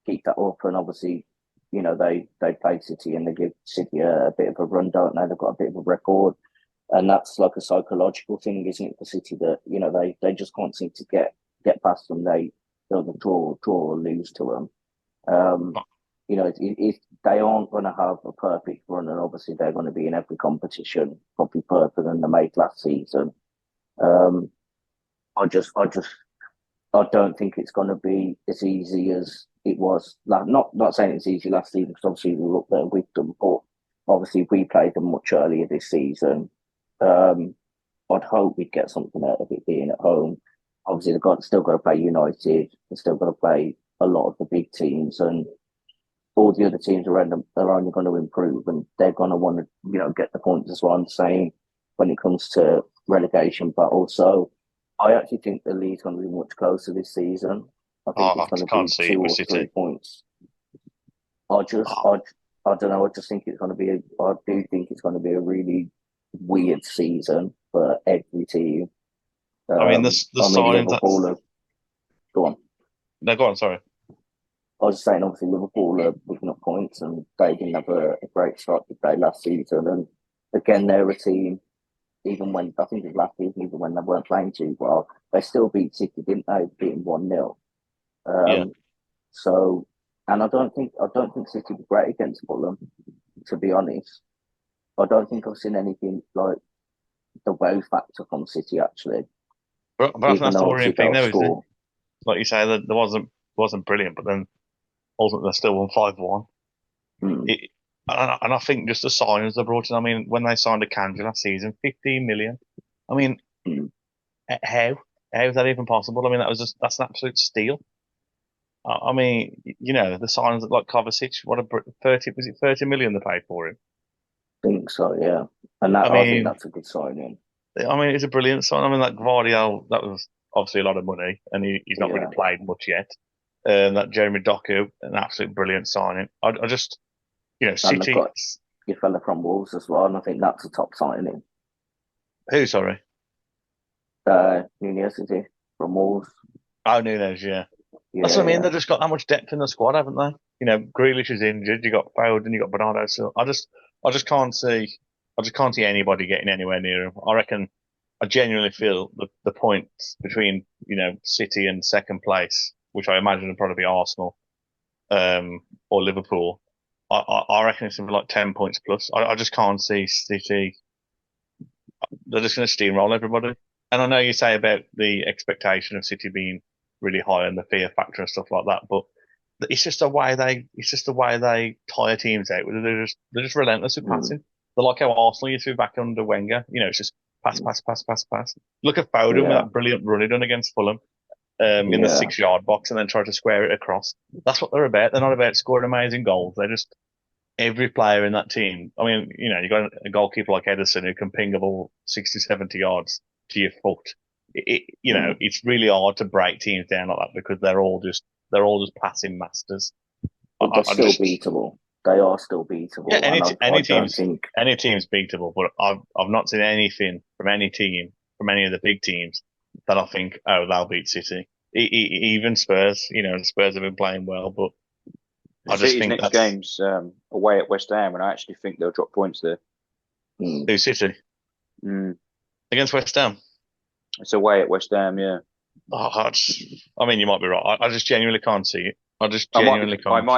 keep that up, and obviously, they play City and they give City a bit of a run, don't they? They've got a bit of a record. And that's like a psychological thing, isn't it, for City, that, they just can't seem to get past them. They'll draw or lose to them. If they aren't going to have a perfect run, and obviously they're going to be in every competition, probably further than they made last season. I don't think it's going to be as easy as it was. Not saying it's easy last season, because obviously we were up there with them, but obviously we played them much earlier this season. I'd hope we'd get something out of it being at home. Obviously, they've still got to play United. They've still got to play a lot of the big teams, and all the other teams around them are only going to improve, and they're going to want to, get the points as well. I'm saying when it comes to relegation battle. So I actually think the league's going to be much closer this season. I think it's going to be 2 or 3 points. I don't know. I just think it's going to be. I do think it's going to be a really weird season for every team. I mean, the signs. Liverpool go on. No, go on. Sorry. I was saying, obviously, Liverpool are picking up points, and they didn't have a great start to play last season. And again, they're a team. Even when I think it was last season, even when they weren't playing too well, they still beat City, didn't they? Beating 1-0. Yeah. So, and I don't think City were great against Fulham, to be honest. I don't think I've seen anything like the wow factor from City, actually. But I think that's the worrying thing, though, isn't it? Like you say, that there wasn't brilliant, but then ultimately they still won 5-1. And I think just the signings they brought in. I mean, when they signed Akanji last season, 15 million. I mean, how is that even possible? I mean, that's an absolute steal. I mean, the signings like Kovacic, what a 30 million they paid for him? I think so, yeah. And I think that's a good signing. I mean, it's a brilliant sign. I mean, that Gvardiol, that was obviously a lot of money, and he's not really played much yet. That Jeremy Doku, an absolute brilliant signing. I just, City. Got your fella from Wolves as well, and I think that's a top signing. Who, sorry? Nunez, is he? From Wolves. Oh, Nunez, yeah. That's what I mean. They've just got that much depth in the squad, haven't they? Grealish is injured. You got Foden, you got Bernardo. So I just can't see anybody getting anywhere near him. I genuinely feel the points between City and second place, which I imagine would probably be Arsenal, or Liverpool, I reckon it's going to be like 10 points plus. I just can't see City. They're just going to steamroll everybody. And I know you say about the expectation of City being really high and the fear factor and stuff like that, but it's just the way they tire teams out. They're just relentless with passing. They're like how Arsenal used to be back under Wenger. It's just pass, pass, pass, pass, pass. Look at Foden with that brilliant run he done against Fulham in the 6-yard box and then try to square it across. That's what they're about. They're not about scoring amazing goals. They're just every player in that team. I mean, you got a goalkeeper like Ederson who can ping a ball 60, 70 yards to your foot. It's really hard to break teams down like that because they're all just passing masters. But they're still beatable. They are still beatable. Yeah, any team's beatable, but I've not seen anything from any team, from any of the big teams, that I think, oh, they'll beat City. Even Spurs, Spurs have been playing well, but I just think next game's away at West Ham, and I actually think they'll drop points there. Who, City? Against West Ham? It's away at West Ham, yeah. I mean, you might be right. I just genuinely can't see it. I just genuinely can't.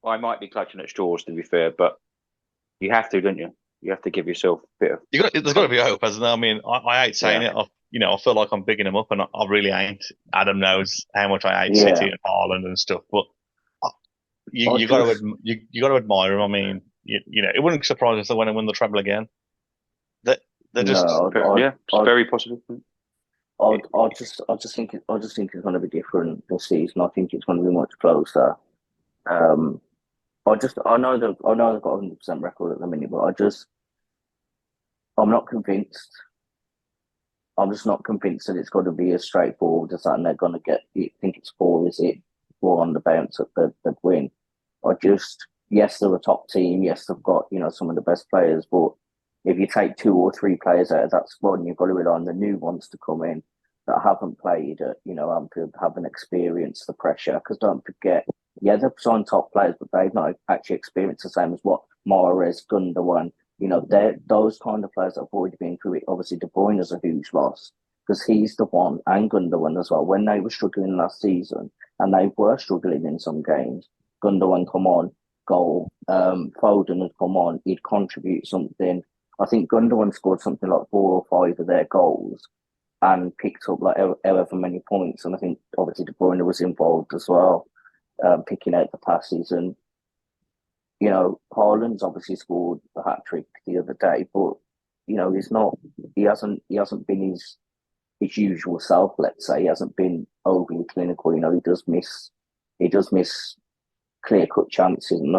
I might be clutching at straws, to be fair, but you have to, don't you? You have to give yourself a bit of. There's got to be hope, hasn't there? I mean, I hate saying it. I feel like I'm bigging them up, and I really ain't. Adam knows how much I hate City and Haaland and stuff, but you got to admire them. I mean, it wouldn't surprise us if they win the treble again. They're just it's very possible. I just think it's going to be different this season. I think it's going to be much closer. I know they've got a 100% record at the minute, but I'm not convinced. I'm just not convinced that it's going to be as straightforward as that, and they're going to get. You think it's 4? Is it 4 on the bounce that they'd win? Yes, they're a top team. Yes, they've got some of the best players, but if you take 2 or 3 players out of that squad, and you've got to rely on the new ones to come in that haven't played at Anfield, haven't experienced the pressure. Because don't forget, they've signed top players, but they've not actually experienced the same as what Mahrez, Gundogan. They're those kind of players that have already been through it. Obviously, De Bruyne is a huge loss because he's the one, and Gundogan as well. When they were struggling last season, and they were struggling in some games, Gundogan come on, goal. Foden had come on, he'd contribute something. I think Gundogan scored something like 4 or 5 of their goals and picked up like however many points. And I think obviously De Bruyne was involved as well, picking out the passes. And Haaland's obviously scored a hat trick the other day, but he hasn't been his usual self. Let's say he hasn't been overly clinical. He does miss clear cut chances, and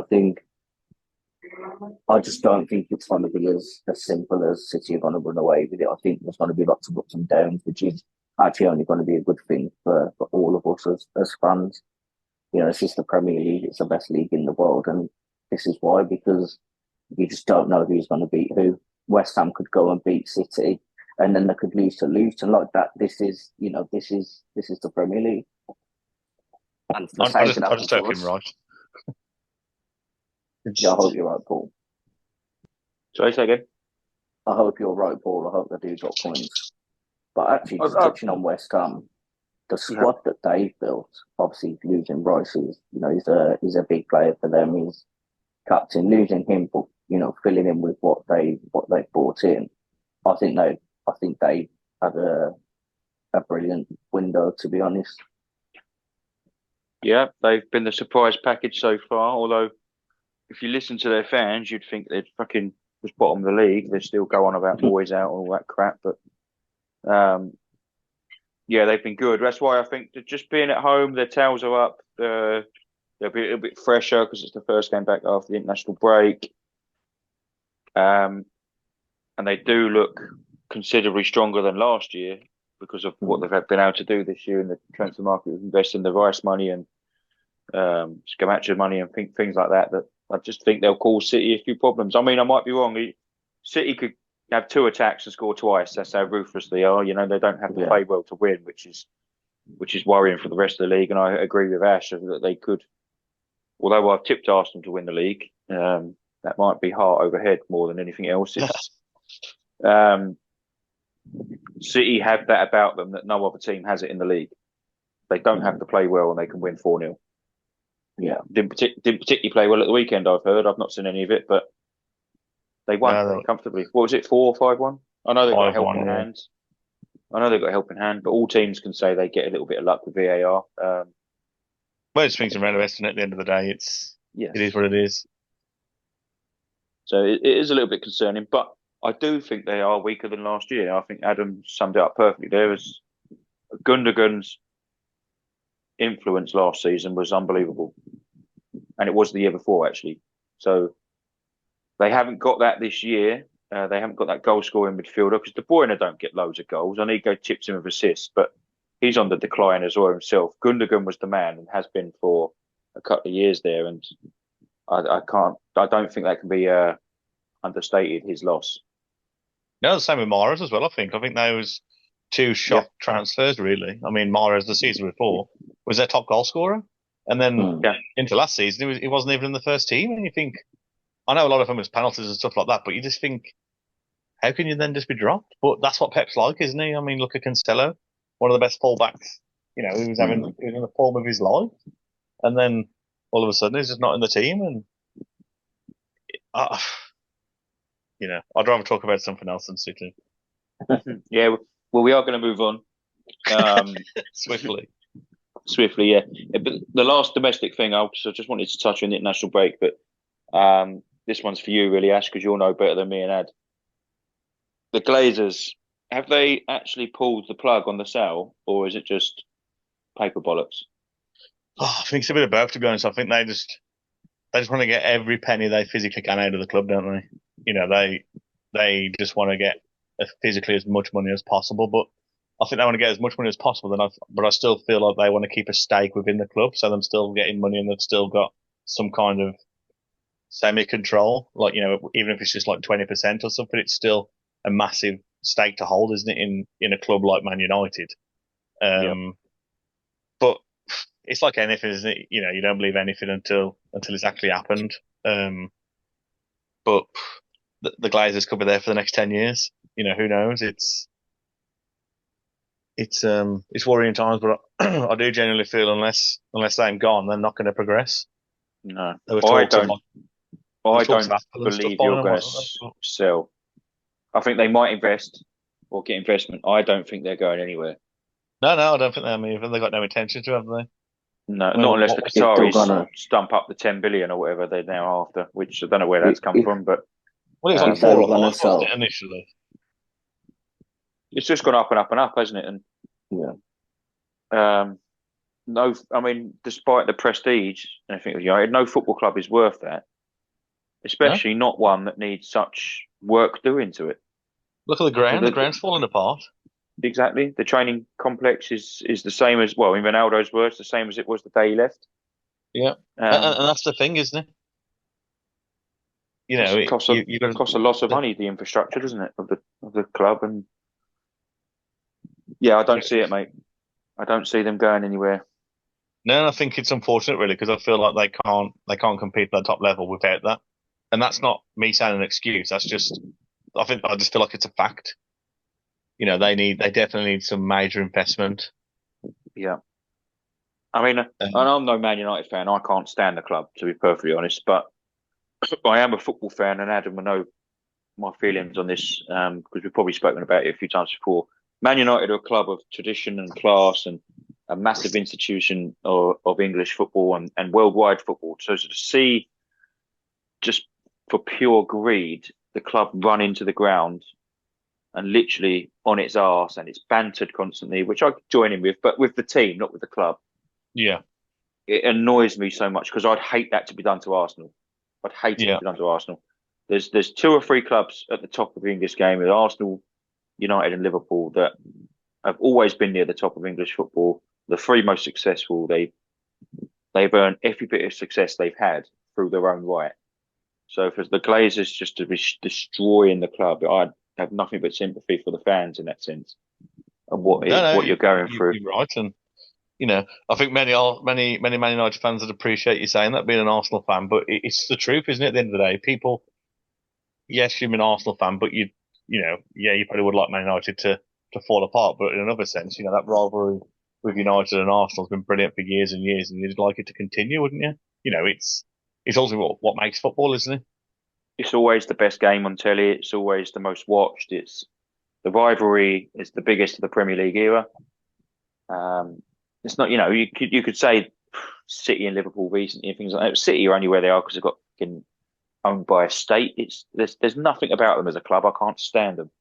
I just don't think it's going to be as simple as City are going to run away with it. I think there's going to be lots of ups and downs, which is actually only going to be a good thing for all of us as fans. It's just the Premier League. It's the best league in the world. And this is why, because you just don't know who's going to beat who. West Ham could go and beat City, and then they could lose to Luton like that. This is the Premier League. And I just hope him right. Yeah, I hope you're right, Paul. Sorry, say again? I hope you're right, Paul. I hope they do drop points. But actually, just touching on West Ham, the squad that they've built, obviously losing Rice is, he's a big player for them. He's captain. Losing him, but filling in with what they brought in, I think they had a brilliant window, to be honest. Yeah, they've been the surprise package so far. Although, if you listen to their fans, you'd think they'd fucking just bottom of the league. They still go on about boys out and all that crap, but they've been good. That's why I think that just being at home, their tails are up. They'll be a little bit fresher because it's the first game back after the international break, and they do look considerably stronger than last year because of what they've been able to do this year in the transfer market, investing the Rice money and Scamacca money and things like that. That I just think they'll cause City a few problems. I mean, I might be wrong. City could have 2 attacks and score twice. That's how ruthless they are. They don't have to play well to win, which is worrying for the rest of the league. And I agree with Ash that they could, although I've tipped Arsenal to win the league, that might be heart over head more than anything else. City have that about them that no other team has it in the league. They don't have to play well and they can win 4-0. Yeah. Didn't particularly play well at the weekend. I've heard. I've not seen any of it, but they won No, comfortably. What was it, 4 or 5-1? I know they've got a 5-1. helping Yeah. hand. I know they've got a helping hand, but all teams can say they get a little bit of luck with VAR. Well, it swings and roundabouts, and at the end of the day, it Yes. is what it is. So it is a little bit concerning, but I do think they are weaker than last year. I think Adam summed it up perfectly. There was Gundogan's influence last season was unbelievable, and it was the year before actually. So they haven't got that this year. They haven't got that goal scoring midfielder because De Bruyne don't get loads of goals. I need to go tips him with assists, but he's on the decline as well himself. Gundogan was the man and has been for a couple of years there, and I don't think that can be understated, his loss. No, the same with Mahrez as well. I think they was two shock transfers really. I mean, Mahrez the season before was their top goal scorer, and then into last season he wasn't even in the first team. And you think, I know a lot of them was penalties and stuff like that, but you just think, how can you then just be dropped? But that's what Pep's like, isn't he? I mean, look at Cancelo, one of the best fullbacks. You know, he was in the form of his life, and then all of a sudden he's just not in the team. And you know, I'd rather talk about something else than City. Yeah, well, we are going to move on Swiftly. Yeah. But the last domestic thing, I just wanted to touch on the international break, but this one's for you, really, Ash, because you'll know better than me and Ad. The Glazers, have they actually pulled the plug on the sale, or is it just paper bollocks? Oh, I think it's a bit of both, to be honest. I think they just want to get every penny they physically can out of the club, don't they? You know, they just want to get physically as much money as possible, but I think they want to get as much money as possible. But I still feel like they want to keep a stake within the club, so them still getting money and they've still got some kind of semi-control. Like, you know, even if it's just like 20% or something, it's still a massive stake to hold, isn't it? In a club like Man United. But it's like anything, isn't it? You know, you don't believe anything until it's actually happened. But the Glazers could be there for the next 10 years. You know, who knows? It's worrying times, but I do genuinely feel unless they're gone, they're not going to progress. No, There was I talks don't. I don't Apple and stuff believe buying you're them, going to wasn't there? sell. I think they might invest or get investment. I don't think they're going anywhere. No, I don't think they have even. They got no intention to, have they? No, I mean, not unless the what's Qataris stump up the 10 billion or whatever they're now after, which I don't know where that's come from, but well, it was like if they 4 were or 5, gonna wasn't sell, it, initially? it's just gone up and up and up, hasn't it? And yeah, no, I mean, despite the prestige and everything of United, no football club is worth that, No? especially not one that needs such work doing to it. Look at the ground. The The- ground's falling apart. Exactly. The training complex is the same as, well, in Ronaldo's words, the same as it was the day he left. Yeah. And that's the thing, isn't it? You know, Costs you got costs a lot of money, the infrastructure, doesn't it, of the club? And yeah, I don't see it, mate. I don't see them going anywhere. No, I think it's unfortunate, really, because I feel like they can't compete at that top level without that. And that's not me saying an excuse. That's just, I just feel like it's a fact. You know, they definitely need some major investment. Yeah. I mean, and I'm no Man United fan. I can't stand the club, to be perfectly honest. But I am a football fan, and Adam will know my feelings on this because we've probably spoken about it a few times before. Man United are a club of tradition and class and a massive institution of English football and worldwide football. So to see just for pure greed the club run into the ground and literally on its arse and it's bantered constantly, which I join in with, but with the team, not with the club. Yeah. It annoys me so much because I'd hate that to be done to Arsenal. I'd hate it to be done to Arsenal. There's 2 or 3 clubs at the top of the English game, with Arsenal, United, and Liverpool, that have always been near the top of English football. The 3 most successful. They've earned every bit of success they've had through their own right. So for the Glazers just to be destroying the club, I have nothing but sympathy for the fans in that sense and what you're going through. You're right, and you know, I think many Man United fans would appreciate you saying that, being an Arsenal fan, but it's the truth, isn't it? At the end of the day, people, yes, you're an Arsenal fan, but you know, yeah, you probably would like Man United to fall apart, but in another sense, you know, that rivalry with United and Arsenal has been brilliant for years and years, and you'd like it to continue, wouldn't you? It's also what makes football, isn't it? It's always the best game on telly. It's always the most watched. It's the rivalry is the biggest of the Premier League era. It's not, you could say City and Liverpool recently and things like that. City are only where they are because they've got fucking owned by a state. There's nothing about them as a club. I can't stand them.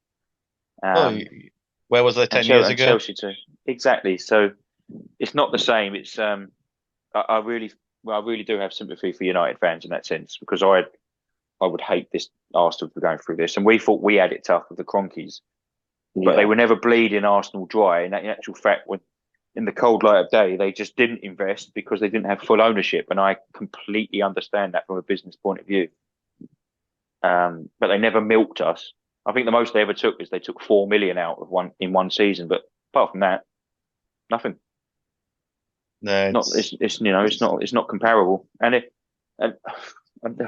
Where was they 10 years ago? Chelsea too. Exactly. So it's not the same. It's I really do have sympathy for United fans in that sense because I would hate this Arsenal for going through this, and we thought we had it tough with the Cronkies, but they were never bleeding Arsenal dry. And in actual fact, when in the cold light of day, they just didn't invest because they didn't have full ownership, and I completely understand that from a business point of view. But they never milked us. I think the most they ever took is they took 4 million out of one season, but apart from that, nothing. No, it's not comparable. And a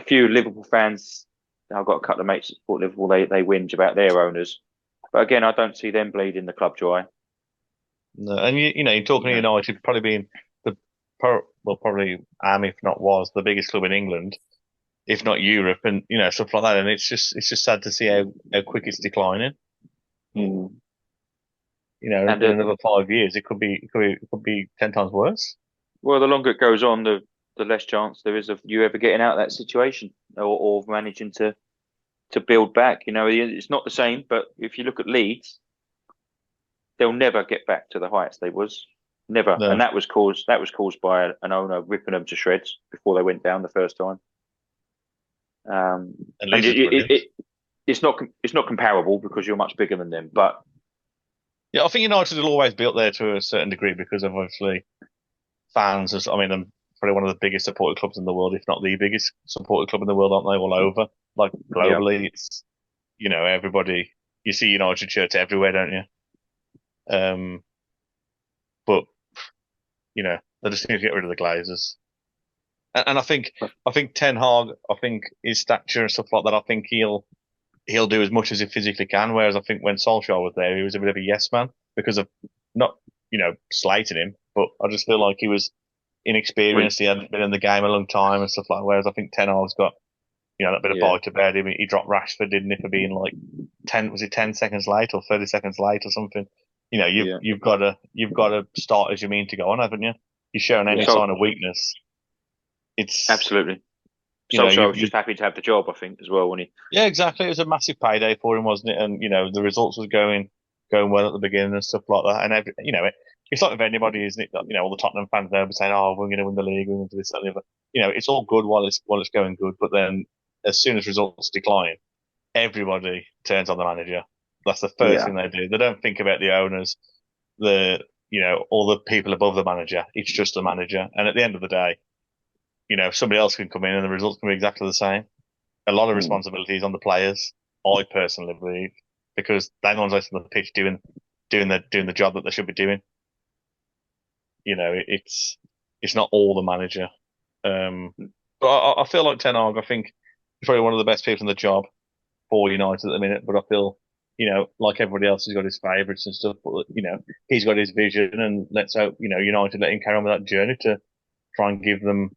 few Liverpool fans, I've got a couple of mates that support Liverpool. They whinge about their owners, but again, I don't see them bleeding the club dry. No, and you're talking to United probably being probably if not was the biggest club in England, if not Europe, and stuff like that. And it's just sad to see how quick it's declining. Mm. In another 5 years, it could be 10 times worse. Well, the longer it goes on, the less chance there is of you ever getting out of that situation or managing to build back. It's not the same, but if you look at Leeds, they'll never get back to the heights they was. Never. No. And that was caused by an owner ripping them to shreds before they went down the first time. It's not comparable because you're much bigger than them, but yeah, I think United will always be up there to a certain degree because of obviously fans. I'm probably one of the biggest supported clubs in the world, if not the biggest supported club in the world, aren't they? All over, like globally, It's everybody. You see United shirts everywhere, don't you? But they just need to get rid of the Glazers. And I think Ten Hag, I think his stature and stuff like that, I think he'll do as much as he physically can. Whereas I think when Solskjaer was there, he was a bit of a yes man because of not slating him, but I just feel like he was inexperienced. He hadn't been in the game a long time and stuff like that. Whereas I think Ten Hag's got that bit of bite about him. He dropped Rashford, didn't he, for being like 10 seconds late or 30 seconds late or something. You've got to start as you mean to go on, haven't you? You're showing any sign of weakness. It's absolutely. Solskjaer was just happy to have the job, I think, as well, when he. Yeah, exactly. It was a massive payday for him, wasn't it? And the results was going well at the beginning and stuff like that. And it's like with anybody, isn't it? All the Tottenham fans there were saying, "Oh, we're going to win the league, we're going to do this and the other." It's all good while it's going good, but then as soon as results decline, everybody turns on the manager. That's the first thing they do. They don't think about the owners, all the people above the manager. It's just the manager. And at the end of the day, somebody else can come in and the results can be exactly the same. A lot of responsibility is on the players, I personally believe, because they're the ones on the pitch doing the job that they should be doing. It's not all the manager. But I feel like Ten Hag, I think he's probably one of the best people in the job for United at the minute, but I feel, like everybody else, he's got his favourites and stuff, but, he's got his vision, and let's hope, United let him carry on with that journey to try and give them,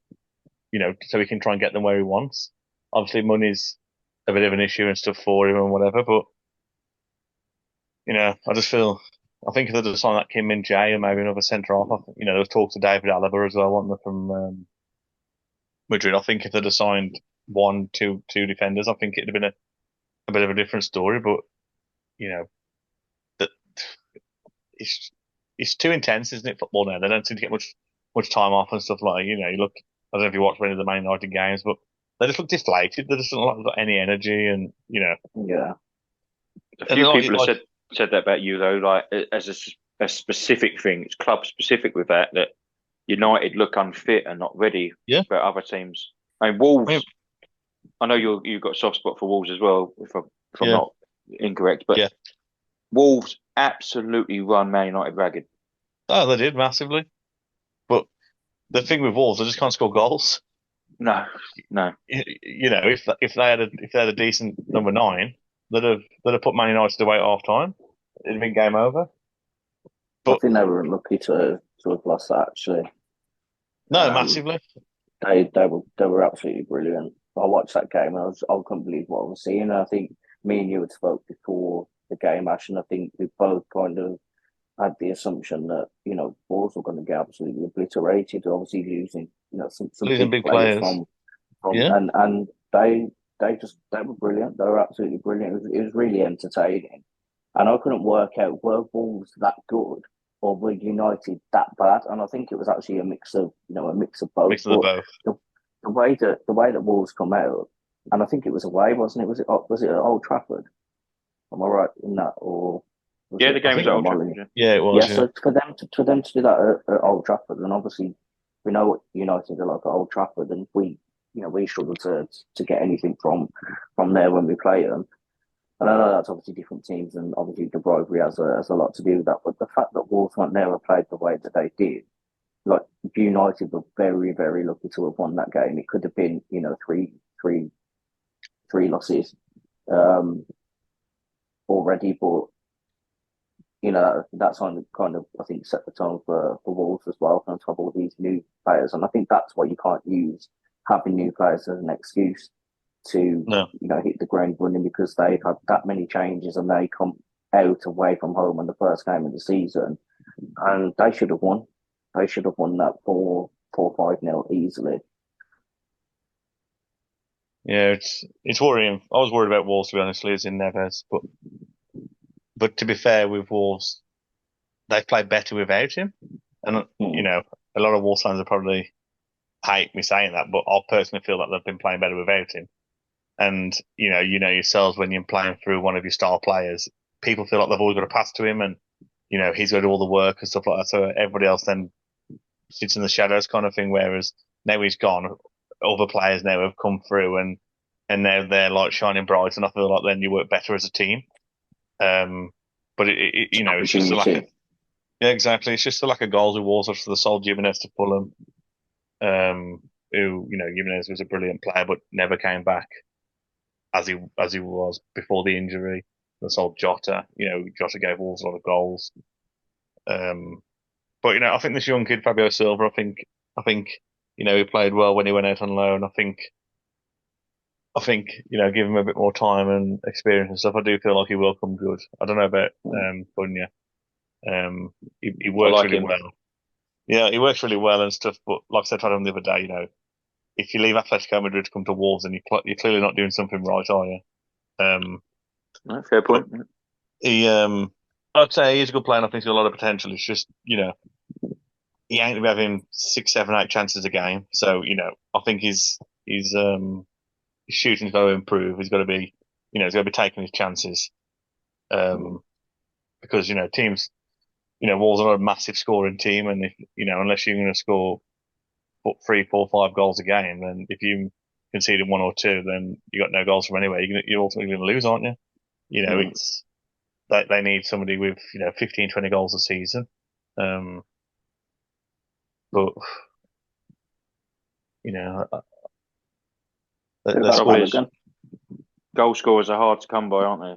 so he can try and get them where he wants. Obviously, money's a bit of an issue and stuff for him and whatever, but, I just feel, I think if they'd have signed that Kim Min Jae and maybe another centre-half, there was talk to David Alaba as well, wasn't there, from Madrid. I think if they'd have signed two defenders, I think it'd have been a bit of a different story, but, that it's too intense, isn't it, football now? They don't seem to get much time off and stuff like that. You look, I don't know if you watch any of the Man United games, but they just look deflated. They just don't look like they've got any energy, and Yeah. A few people have said that about you though, like as a specific thing. It's club specific with that United look unfit and not ready for other teams. I mean, Wolves. I know you've got a soft spot for Wolves as well, if I'm not incorrect, but Wolves absolutely run Man United ragged. Oh, they did massively. But the thing with Wolves, they just can't score goals. No. If they had a decent number 9, they'd have put Man United away at half time. It'd have been game over. But I think they were unlucky to to have lost that. Actually, No, um, massively. they were absolutely brilliant. I watched that game and I couldn't believe what I was seeing. And I think me and you had spoke before the game, Ash, and I think we both kind of had the assumption that Wolves were going to get absolutely obliterated. Obviously losing some Losing big big players players. from Yeah. and they were brilliant. They were absolutely brilliant. It was really entertaining, and I couldn't work out were Wolves that good or were United that bad. And I think it was actually a mix of both. Mix of the But both. the, the way that Wolves come out, and I think it was away, wasn't it? Was it at Old Trafford? Am I right in that, or was Yeah, it? the I game was think at the Old Trafford. Molyneux. Yeah. Yeah, it Yeah, was, yeah. so for them to do that at Old Trafford, and obviously we know what United are like at Old Trafford, and we struggle to get anything from there when we play them. And I know that's obviously different teams, and obviously the rivalry has a lot to do with that. But the fact that Wolves went there and played the way that they did, like United were very, very lucky to have won that game. It could have been, three losses um, already, but that's kind of I think set the tone for Wolves as well. On top of all these new players, and I think that's why you can't use having new players as an excuse to No. hit the ground running, because they've had that many changes and they come out away from home on the first game of the season, and they should have won. They should have won that 4-5-0 easily. Yeah, it's worrying. I was worried about Wolves, to be honest, losing Neves, but to be fair with Wolves, they've played better without him. And Mm. a lot of Wolves fans will probably hate me saying that, but I personally feel that they've been playing better without him. And you know yourselves, when you're playing through one of your star players, people feel like they've always got to pass to him, and he's got to do all the work and stuff like that. So everybody else then sits in the shadows, kind of thing. Whereas now he's gone, other players now have come through, and now they're like shining bright, and I feel like then you work better as a team. Um, but it's just a lack of, Opportunity. yeah, exactly. It's just a lack of goals with Wolves after the sold Jimenez to Fulham. Who Jimenez was a brilliant player, but never came back as he was before the injury. They sold Jota. Jota gave Wolves a lot of goals. Um, but I think this young kid Fabio Silva, I think he played well when he went out on loan. I think give him a bit more time and experience and stuff. I do feel like he will come good. I don't know about Bunya. He I works like really him. well. Yeah, he works really well and stuff. But like I said to him the other day, if you leave Atletico Madrid to come to Wolves, then you're clearly not doing something right, are you? Um, No, fair but point. he, I'd say he's a good player. And I think he's got a lot of potential. It's just, he ain't gonna be having 6, 7, 8 chances a game. So, I think his shooting's got to improve. He's got to be taking his chances. Um, because teams, Wolves are a massive scoring team, and if unless you're going to score 3, 4, 5 goals a game, then if you concede one or two, then you got no goals from anywhere. You're ultimately going to lose, aren't you? Mm. It's they need somebody with 15, 20 goals a season. Um, but you know, Bit the about Trouble squad. is, Flanagan. goal scorers are hard to come by, aren't they?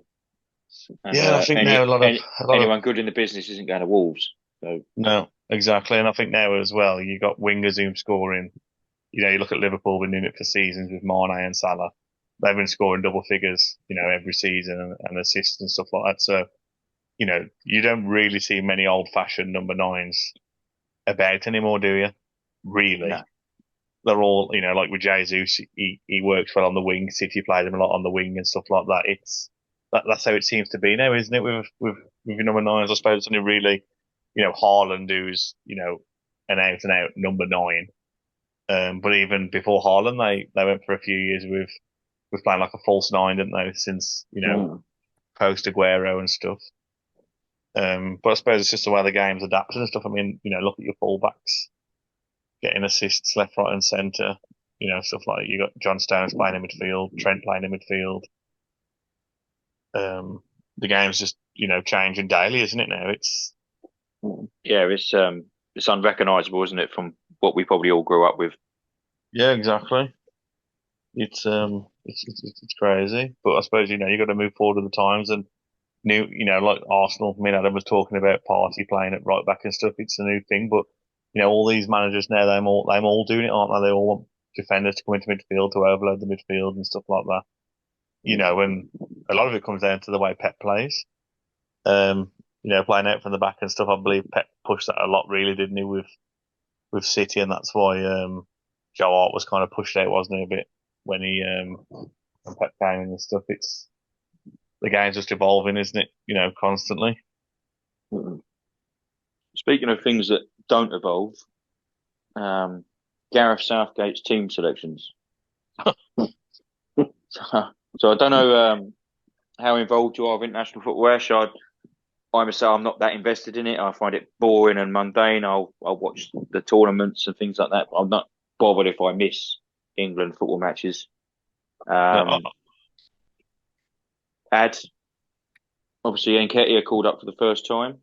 And Yeah, I think now a lot of anyone good in the business isn't going to Wolves. So no, exactly, and I think now as well you got wingers who scoring. You look at Liverpool, been doing it for seasons with Mane and Salah. They've been scoring double figures, every season and assists and stuff like that. So, you don't really see many old-fashioned number nines about anymore, do you? no, Really? They're all, like with Jesus, he works well on the wing. City played him a lot on the wing and stuff like that. That's how it seems to be now, isn't it? With your number nines, I suppose it's only really, Haaland who's, an out and out number nine. But even before Haaland, they went for a few years with playing like a false nine, didn't they? Since Mm. post Aguero and stuff. But I suppose it's just the way the game's adapted and stuff. I mean, look at your fullbacks getting assists left, right, and centre. Stuff like you got John Stones playing in midfield, Trent playing in midfield. The game's just changing daily, isn't it? Now yeah, it's unrecognisable, isn't it, from what we probably all grew up with. yeah, exactly. It's crazy, but I suppose you got to move forward with the times, and new, like Arsenal. I mean, Adam was talking about Party playing at right back and stuff. It's a new thing, but all these managers now, they're all doing it, aren't they? They all want defenders to come into midfield to overload the midfield and stuff like that. And a lot of it comes down to the way Pep plays. Playing out from the back and stuff. I believe Pep pushed that a lot, really, didn't he, with City, and that's why Joe Hart was kind of pushed out, wasn't he, a bit when when Pep came in and stuff. It's the game's just evolving, isn't it? Constantly. Speaking of things that don't evolve, Gareth Southgate's team selections. So I don't know how involved you are with international football, Ash. I must say I'm not that invested in it. I find it boring and mundane. I'll watch the tournaments and things like that, but I'm not bothered if I miss England football matches. Ad, obviously Nketiah called up for the first time.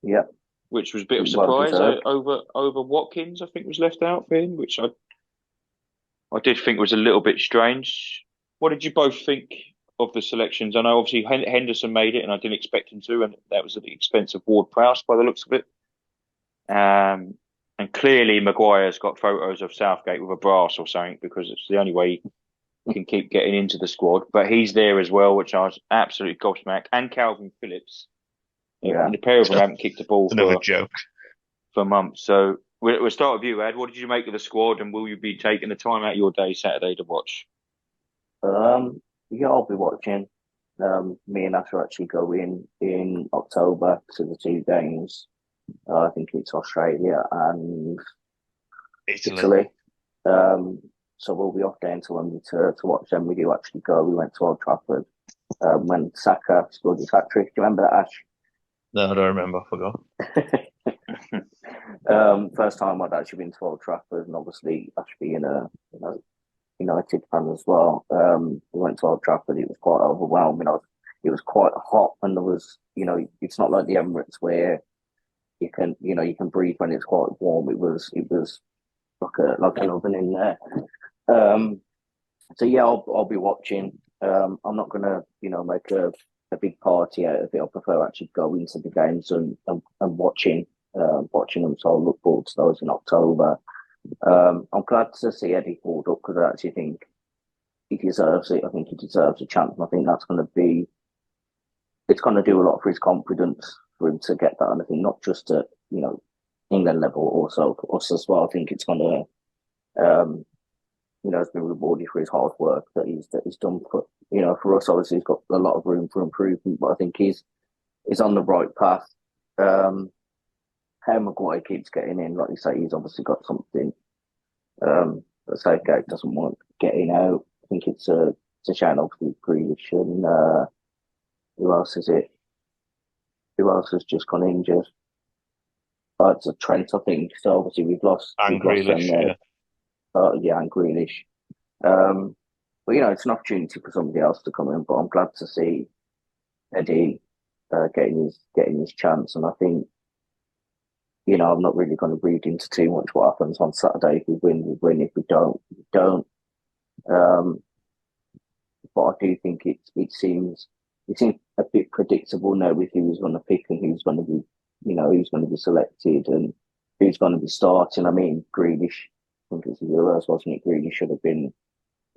Yeah. Which was a bit of a surprise over Watkins, I think was left out for him, which I did think was a little bit strange. What did you both think of the selections? I know obviously Henderson made it, and I didn't expect him to, and that was at the expense of Ward-Prowse by the looks of it. And clearly Maguire's got photos of Southgate with a brass or something, because it's the only way he can keep getting into the squad. But he's there as well, which I was absolutely gobsmacked. And Calvin Phillips. Yeah. The pair of them haven't kicked the ball for months. So we'll start with you, Ed. What did you make of the squad, and will you be taking the time out of your day Saturday to watch? Yeah, I'll be watching. Me and Ash are actually going in October to the two games. I think it's Australia and Italy. So we'll be off down to London to watch them. We do actually go. We went to Old Trafford when Saka scored his hat-trick. Do you remember that, Ash? No, I don't remember. I forgot. First time I'd actually been to Old Trafford, and obviously Ash being a United fan as well. We went to Old Trafford. It was quite overwhelming. It was quite hot, and there was, it's not like the Emirates where you can breathe when it's quite warm. It was like an oven in there. So yeah, I'll be watching. I'm not gonna make a big party out of it. I prefer actually going to the games and watching them. So I'll look forward to those in October. I'm glad to see Eddie called up, because I actually think he deserves it. I think he deserves a chance, and I think it's going to do a lot for his confidence for him to get that. And I think not just at England level, also for us as well. I think it's going to has been rewarded for his hard work that he's done for us. Obviously, he's got a lot of room for improvement, but I think he's on the right path. How Maguire keeps getting in, like you say, he's obviously got something that Southgate doesn't want getting out. I think it's a shame, obviously, Grealish and who else is it? Who else has just gone injured? It's a Trent, I think. So obviously we've lost. And Grealish, yeah. And Grealish. But it's an opportunity for somebody else to come in. But I'm glad to see Eddie getting his chance, and I think I'm not really going to read into too much what happens on Saturday. If we win, we win. If we don't, we don't. But I do think it seems a bit predictable now with who's going to pick and who's going to be who's going to be selected and who's going to be starting. I mean, Grealish, I think it was the Euros, wasn't it? Grealish should have been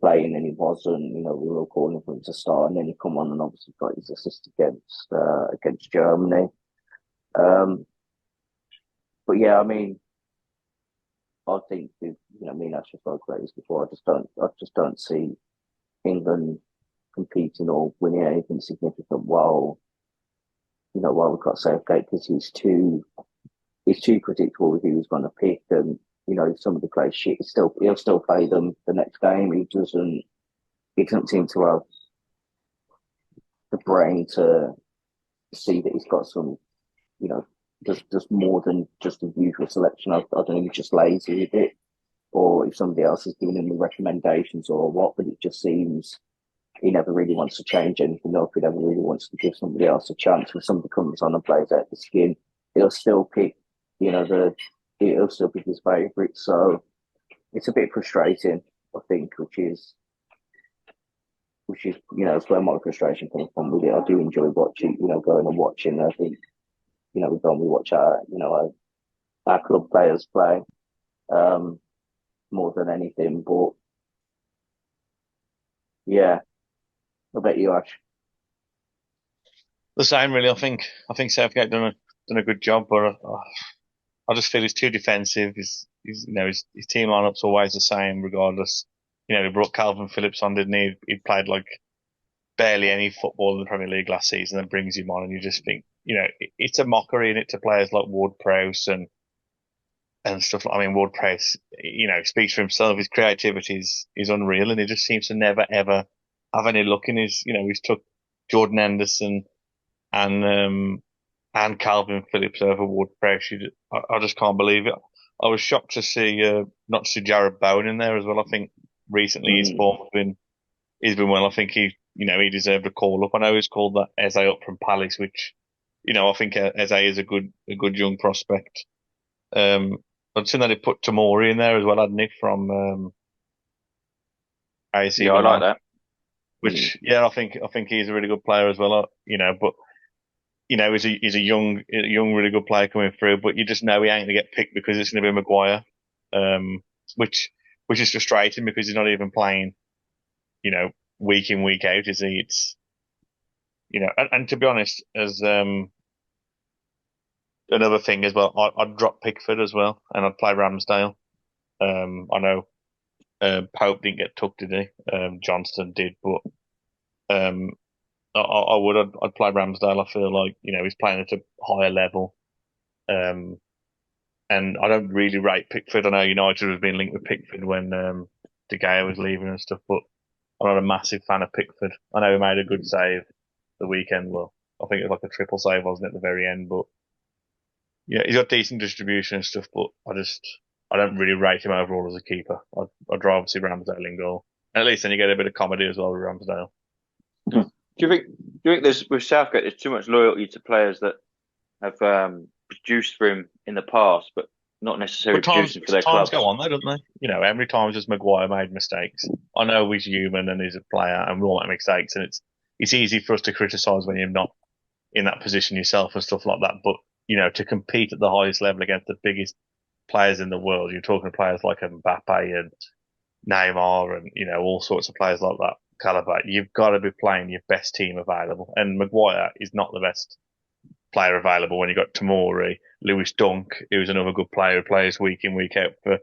playing, and he wasn't. We were all calling for him to start, and then he come on and obviously got his assist against Germany. But yeah, I mean, I think me and Ash have spoke about this before. I just don't see England competing or winning anything significant while we've got Southgate, because he's too predictable with who he's going to pick, and if somebody plays shit, he'll still play them the next game. He doesn't seem to have the brain to see that he's got some just more than just a usual selection. I don't know if he's just lazy with it, or if somebody else is giving him the recommendations or what, but it just seems he never really wants to change anything up. He never really wants to give somebody else a chance. When somebody comes on and plays out the skin, he'll still pick, he'll still pick his favourite. So it's a bit frustrating, I think, which is which is it's where my frustration comes from with it. I do enjoy watching, going and watching. I think we go and we watch our club players play more than anything. But yeah, I bet you, Ash. The same, really. I think Southgate done a good job, but I just feel he's too defensive. His team lineup's always the same, regardless. He brought Calvin Phillips on, didn't he? He played like barely any football in the Premier League last season, and brings him on, and you just think, it's a mockery in it to players like Ward-Prowse and stuff. I mean, Ward-Prowse, speaks for himself. His creativity is unreal, and he just seems to never ever have any luck in his. He's took Jordan Henderson and Calvin Phillips over Ward-Prowse. I just can't believe it. I was shocked to see not to see Jared Bowen in there as well. I think recently his form he's been well. I think he deserved a call up. I know he's called that Eze up from Palace, which I think Eze is a good young prospect. I'd seen that he put Tamori in there as well, hadn't he, from AC Yeah, I like that. Which I think he's a really good player as well. But he's a young, really good player coming through, but you just know he ain't going to get picked because it's going to be Maguire, which is frustrating because he's not even playing, week in, week out, is he? It's, and to be honest, as another thing as well, I'd drop Pickford as well, and I'd play Ramsdale. I know Pope didn't get took, did he? Johnston did, but I'd play Ramsdale. I feel like he's playing at a higher level, and I don't really rate Pickford. I know United has been linked with Pickford when De Gea was leaving and stuff, but I'm not a massive fan of Pickford. I know he made a good save the weekend. Well, I think it was like a triple save, wasn't it, at the very end? But yeah, he's got decent distribution and stuff, but I don't really rate him overall as a keeper. I'd rather see Ramsdale in goal. At least then you get a bit of comedy as well with Ramsdale. Do you think there's with Southgate there's too much loyalty to players that have produced for him in the past, but not necessarily producing for their clubs? Times go on though, don't they? How many times has Maguire made mistakes? I know he's human and he's a player, and we all make mistakes, and it's easy for us to criticise when you're not in that position yourself and stuff like that. But to compete at the highest level against the biggest players in the world, you're talking players like Mbappe and Neymar and all sorts of players like that caliber. You've got to be playing your best team available, and Maguire is not the best player available when you've got Tamori, Lewis Dunk, who's another good player who plays week in, week out for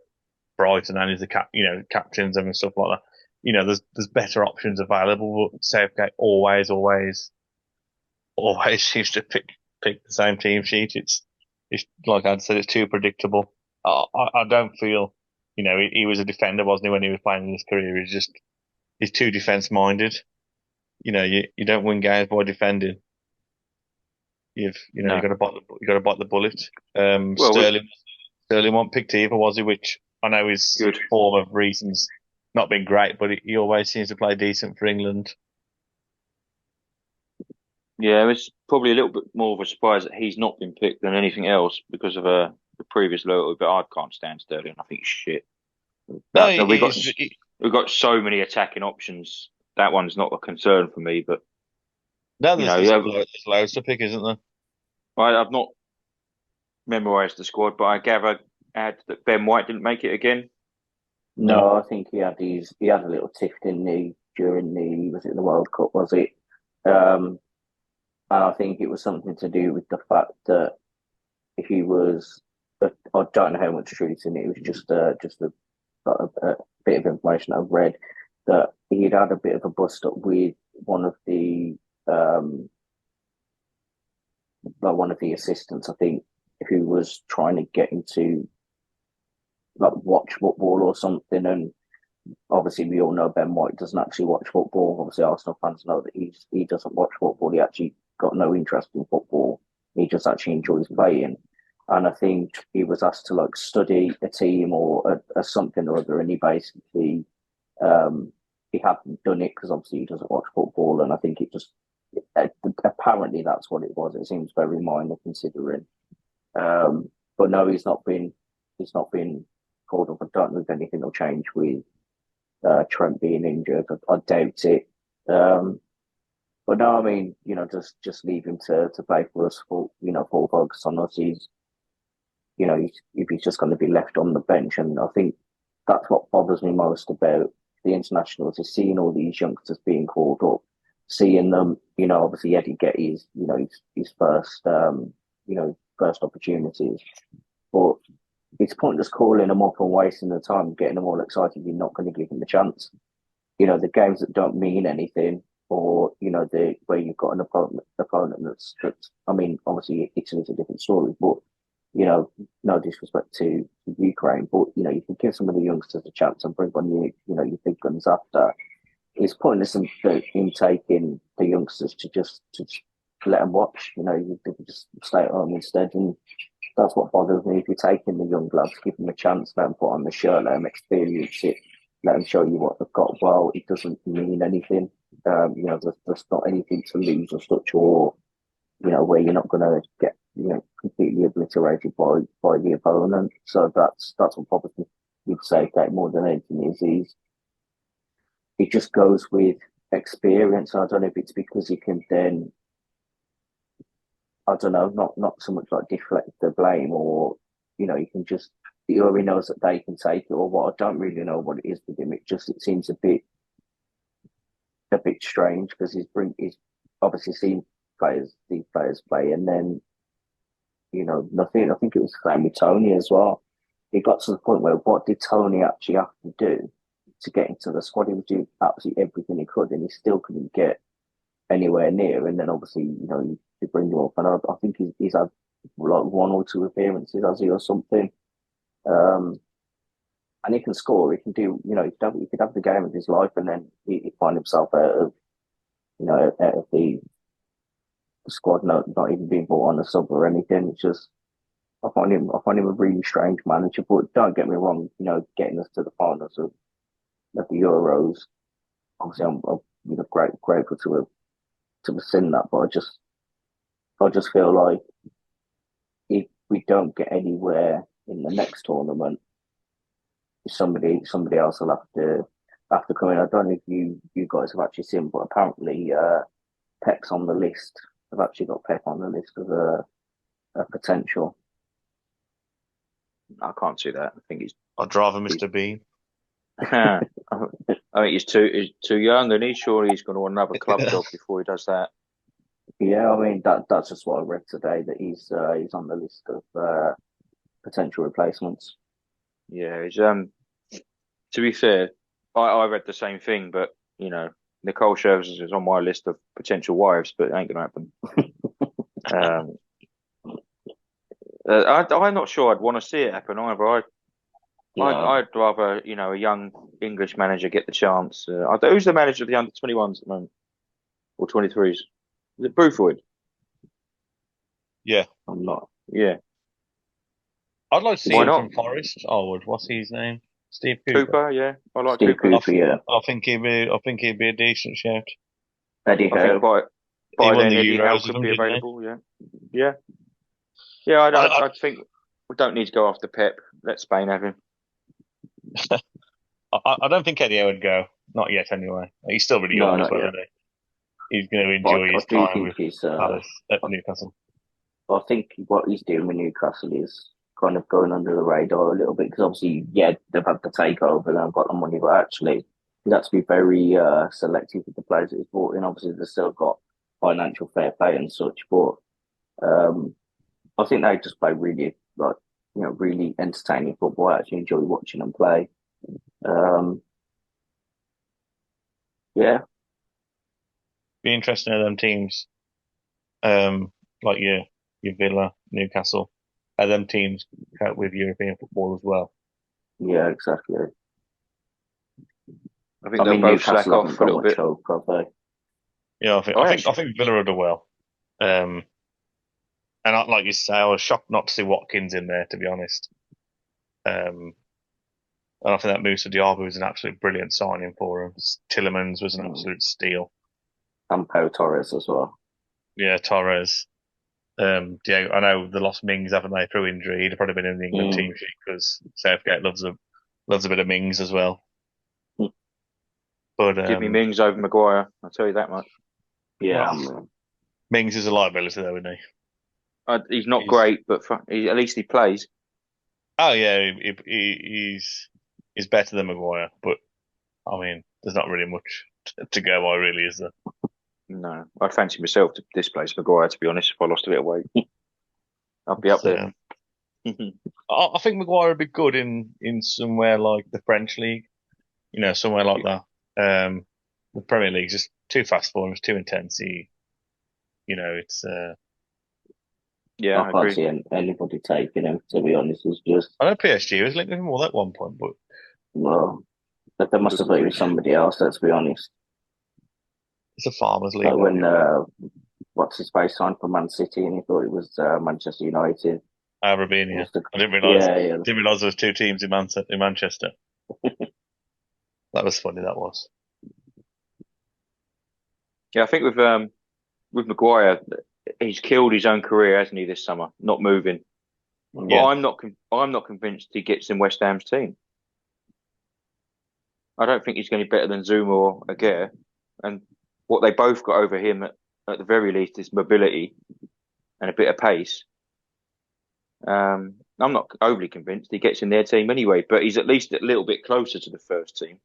Brighton and is the captains and stuff like that. There's better options available, but Southgate always seems to pick the same team sheet. It's like I'd said, it's too predictable. I don't feel, he was a defender, wasn't he, when he was playing in his career? He's too defense minded. You don't win games by defending. You got to bite the bullet. Sterling wasn't picked either, was he? Which I know his form of reasons not been great, but he always seems to play decent for England. Yeah, it's probably a little bit more of a surprise that he's not been picked than anything else because of the previous loyalty. But I can't stand Sterling. I think he's shit. We've got so many attacking options. That one's not a concern for me. But there's loads to pick, isn't there? I've not memorised the squad, but I gather that Ben White didn't make it again. No, I think he had a little tiff, didn't he, during was it the World Cup, was it? And I think it was something to do with the fact that he was, I don't know how much truth in it. It was just a bit of information I've read that he'd had a bit of a bust up with one of the assistants, I think, who was trying to get him to watch football or something. And obviously, we all know Ben White doesn't actually watch football. Obviously, Arsenal fans know that he doesn't watch football. He actually got no interest in football. He just actually enjoys playing. And I think he was asked to study a team or a something or other, and he basically he hadn't done it because obviously he doesn't watch football. And I think it just apparently that's what it was. It seems very minor considering. But no, he's not been called up. I don't know if anything will change with Trent being injured. I doubt it. Um, but no, I mean, just leave him to play for us, full focus on us. If he's just going to be left on the bench, and I think that's what bothers me most about the internationals is seeing all these youngsters being called up, seeing them, obviously Eddie get his first opportunities, but it's pointless calling them up and wasting the time, getting them all excited. You're not going to give them a chance. The games that don't mean anything, or the where you've got an opponent that's I mean, obviously Italy's a different story, but no disrespect to Ukraine, but you can give some of the youngsters a chance and bring on your big guns after. It's pointless in taking the youngsters to let them watch. You could just stay at home instead, and that's what bothers me. If you're taking the young lads, give them a chance, let them put on the shirt, let them experience it, let them show you what they've got. Well, it doesn't mean anything. There's not anything to lose or such, or where you're not going to get completely obliterated by the opponent. So that's what bothers me with Southgate more than anything is it just goes with experience. I don't know if it's because he can then, I don't know, not so much like deflect the blame, or you can just, he already knows that they can take it, or what. I don't really know what it is with him. It seems a bit strange because he's obviously seen these players play, and then nothing. I think it was the same with Tony as well. It got to the point where what did Tony actually have to do to get into the squad? He was doing absolutely everything he could, and he still couldn't get anywhere near. And then obviously, you bring him up, and I think he's had like one or two appearances, has he, or something. Um, and he can score. He can do, he could have the game of his life, and then he find himself out of the squad, not even being brought on the sub or anything. It's just I find him a really strange manager. But don't get me wrong, getting us to the finals of the Euros, obviously I'm grateful to have seen that. But I just feel like if we don't get anywhere in the next tournament, somebody else will have to come in. I don't know if you guys have actually seen, but apparently Pep's on the list. I've actually got Pep on the list as a potential. I can't see that. I think he's. I'd rather Mr. Bean. I think he's too young, and he's sure he's going to want another club job before he does that. Yeah, I mean that's just what I read today, that he's on the list of potential replacements. Yeah, he's to be fair, I read the same thing, but Nicole Scherzer is on my list of potential wives, but it ain't gonna happen. I'm not sure I'd want to see it happen either. I'd rather a young English manager get the chance. Who's the manager of the under-21s at the moment, or 23s? Is it Bruford? Yeah, I'm not. Yeah. I'd like to see Why him not? from Forest. I would. What's his name? Steve Cooper. Cooper, yeah, I like Steve Cooper. Cooper, yeah. I think he'd be a decent shout. Eddie I think Howe. by He won then the Eddie Howe Euros with could them, be didn't he? available. Yeah. Yeah. I think we don't need to go after Pep. Let Spain have him. I don't think Eddie would go. Not yet, anyway. He's still really No, young as not well, yet. isn't he? He's going to But enjoy I his do time think with Palace at Newcastle. I think what he's doing with Newcastle is kind of going under the radar a little bit, because obviously, yeah, they've had the takeover and they've got the money, but actually, he's had to be very selective with the players that he's brought in. Obviously, they've still got financial fair play and such, but um, I think they just play really, like, really entertaining football. I actually enjoy watching them play. Um, yeah, Be interesting in them teams, like your Villa, Newcastle, how them teams cope with European football as well. yeah, exactly. I think I they'll mean, both slack Newcastle off haven't a got little much bit. hope, have they? Yeah, I Actually, think Villa will do well. And like you say, I was shocked not to see Watkins in there, to be honest. And I think that Moussa Diaby was an absolute brilliant signing for him. Tillemans was an absolute steal. And Pau Torres as well. Yeah, Torres. Diego, I know they lost Mings, haven't they, through injury? He'd have probably been in the England team sheet because Southgate loves a bit of Mings as well. But Give me Mings over Maguire. I'll tell you that much. Yeah, well, Mings is a liability, though, isn't he? He's not great, but at least he plays. Oh yeah, he's better than Maguire, but I mean, there's not really much to go by, really, is there? No, I'd fancy myself to displace Maguire. To be honest, if I lost a bit of weight, I'd be up there. I think Maguire would be good in somewhere like the French league, somewhere like that. The Premier League's just too fast for him. It's too intense. It's. Yeah, I can't see anybody taking him. To be honest, it's just. I know PSG was linked with him all at one point, but Well, but they must have put it with somebody else. Let's be honest. it's a farmers' league. Like when what's his face signed for Man City, and he thought it was Manchester United. Rabin, I didn't realise. Yeah. Didn't realise there was two teams in Manchester. That was funny. That was. Yeah, I think with Maguire, he's killed his own career, hasn't he? This summer, not moving. Yeah. But I'm not convinced he gets in West Ham's team. I don't think he's going to be better than Zuma or Aguirre. And what they both got over him at the very least is mobility and a bit of pace. I'm not overly convinced he gets in their team anyway, but he's at least a little bit closer to the first team.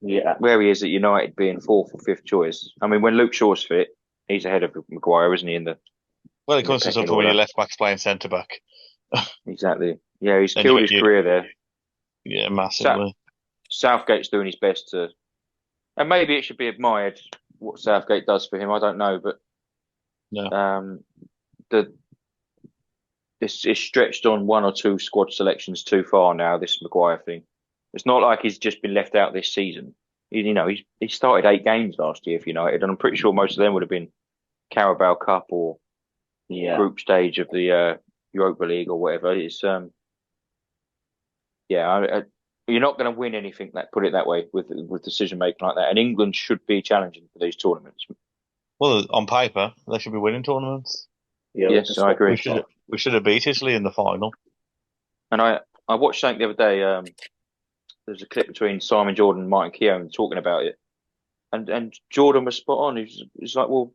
Yeah. Where he is at United being fourth or fifth choice. I mean, when Luke Shaw's fit, he's ahead of Maguire, isn't he? Well, it comes to something when your left back's playing centre back. Exactly. Yeah, he's killed his career there. Yeah, massively. Southgate's doing his best to, and maybe it should be admired what Southgate does for him. I don't know, but no. It's stretched on one or two squad selections too far now. This Maguire thing. It's not like he's just been left out this season. He started 8 games last year for United, and I'm pretty sure most of them would have been Carabao Cup or group stage of the Europa League or whatever. It's you're not going to win anything put it that way with decision making like that. And England should be challenging for these tournaments. Well, on paper, they should be winning tournaments. Yeah, yes, I agree. We should have beat Italy in the final. And I watched something the other day. There's a clip between Simon Jordan and Martin Keown talking about it, and Jordan was spot on. He's like, well,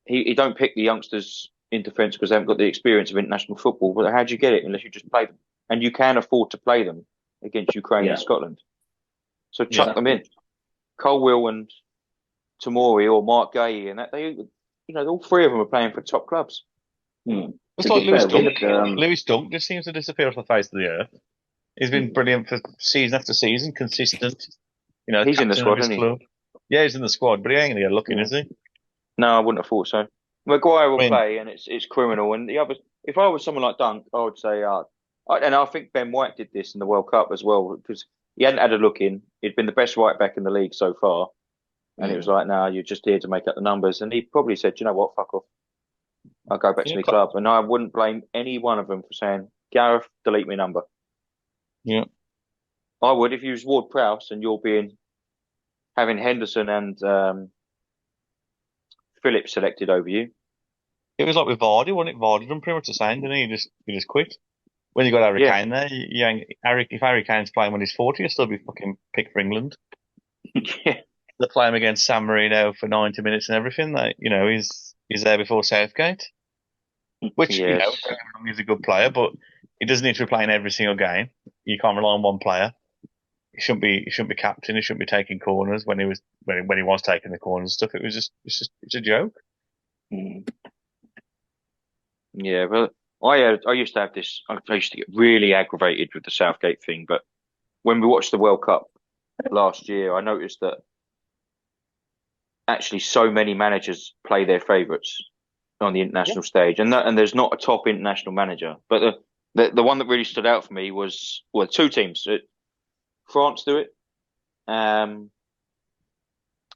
he don't pick the youngsters in defence because they haven't got the experience of international football. But how do you get it unless you just play them? And you can afford to play them against Ukraine and Scotland. So chuck them in. Colwill and Tomori or Mark Gay and that all three of them are playing for top clubs. It's like Lewis Dunk just seems to disappear off the face of the earth. He's been brilliant for season after season, consistent. He's in the squad, isn't he? Yeah, he's in the squad, but he ain't going to get looking, is he? No, I wouldn't have thought so. Maguire will play, and it's criminal. And the others, if I was someone like Dunk, I would say, and I think Ben White did this in the World Cup as well, because he hadn't had a look in. He'd been the best right back in the league so far. And it was like, no, you're just here to make up the numbers. And he probably said, you know what, fuck off. I'll go back to my club. And I wouldn't blame any one of them for saying, Gareth, delete my number. Yeah. I would if you was Ward Prowse and you're having Henderson and Phillips selected over you. It was like with Vardy, wasn't it? Vardy done pretty much the same, didn't he? He just quit. When you got Harry Kane there, if Harry Kane's playing when he's 40, he'll still be fucking picked for England. Yeah. They play him against San Marino for 90 minutes and everything. He's there before Southgate. Which, he's a good player, but he doesn't need to be playing every single game. You can't rely on one player. He shouldn't be captain. He shouldn't be taking corners when he was taking the corners and stuff. It's a joke. Yeah, well, I used to have this. I used to get really aggravated with the Southgate thing, but when we watched the World Cup last year, I noticed that actually so many managers play their favourites on the international stage, and there's not a top international manager, but the one that really stood out for me was two teams. France do it,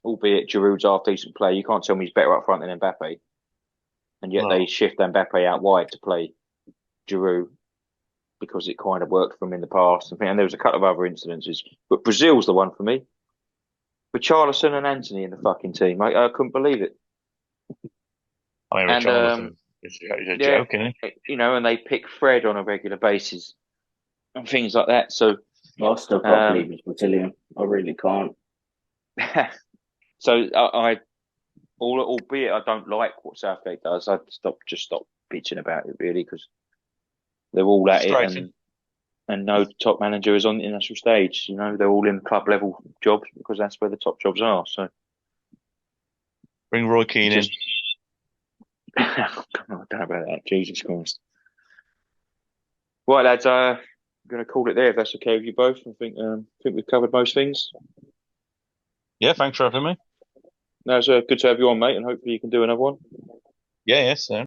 albeit Giroud's half decent play. You can't tell me he's better up front than Mbappe, and yet they shift Mbappe out wide to play Giroud because it kind of worked for him in the past. And there was a couple of other incidences, but Brazil's the one for me. With Richarlison and Anthony in the fucking team, I couldn't believe it. I mean, Richarlison is a joke, isn't it? And they pick Fred on a regular basis and things like that. So I still can't believe he's Brazilian. I really can't. So albeit I don't like what Southgate does, I stop bitching about it really because they're all at it, Frustrating. and no top manager is on the international stage. You know, they're all in club level jobs because that's where the top jobs are. So Bring Roy Keane in. just I don't know about that. Jesus Christ. Right, lads. I'm going to call it there if that's okay with you both. I think we've covered most things. Yeah, thanks for having me. No, it's good to have you on, mate, and hopefully you can do another one. Yeah, yes, sir.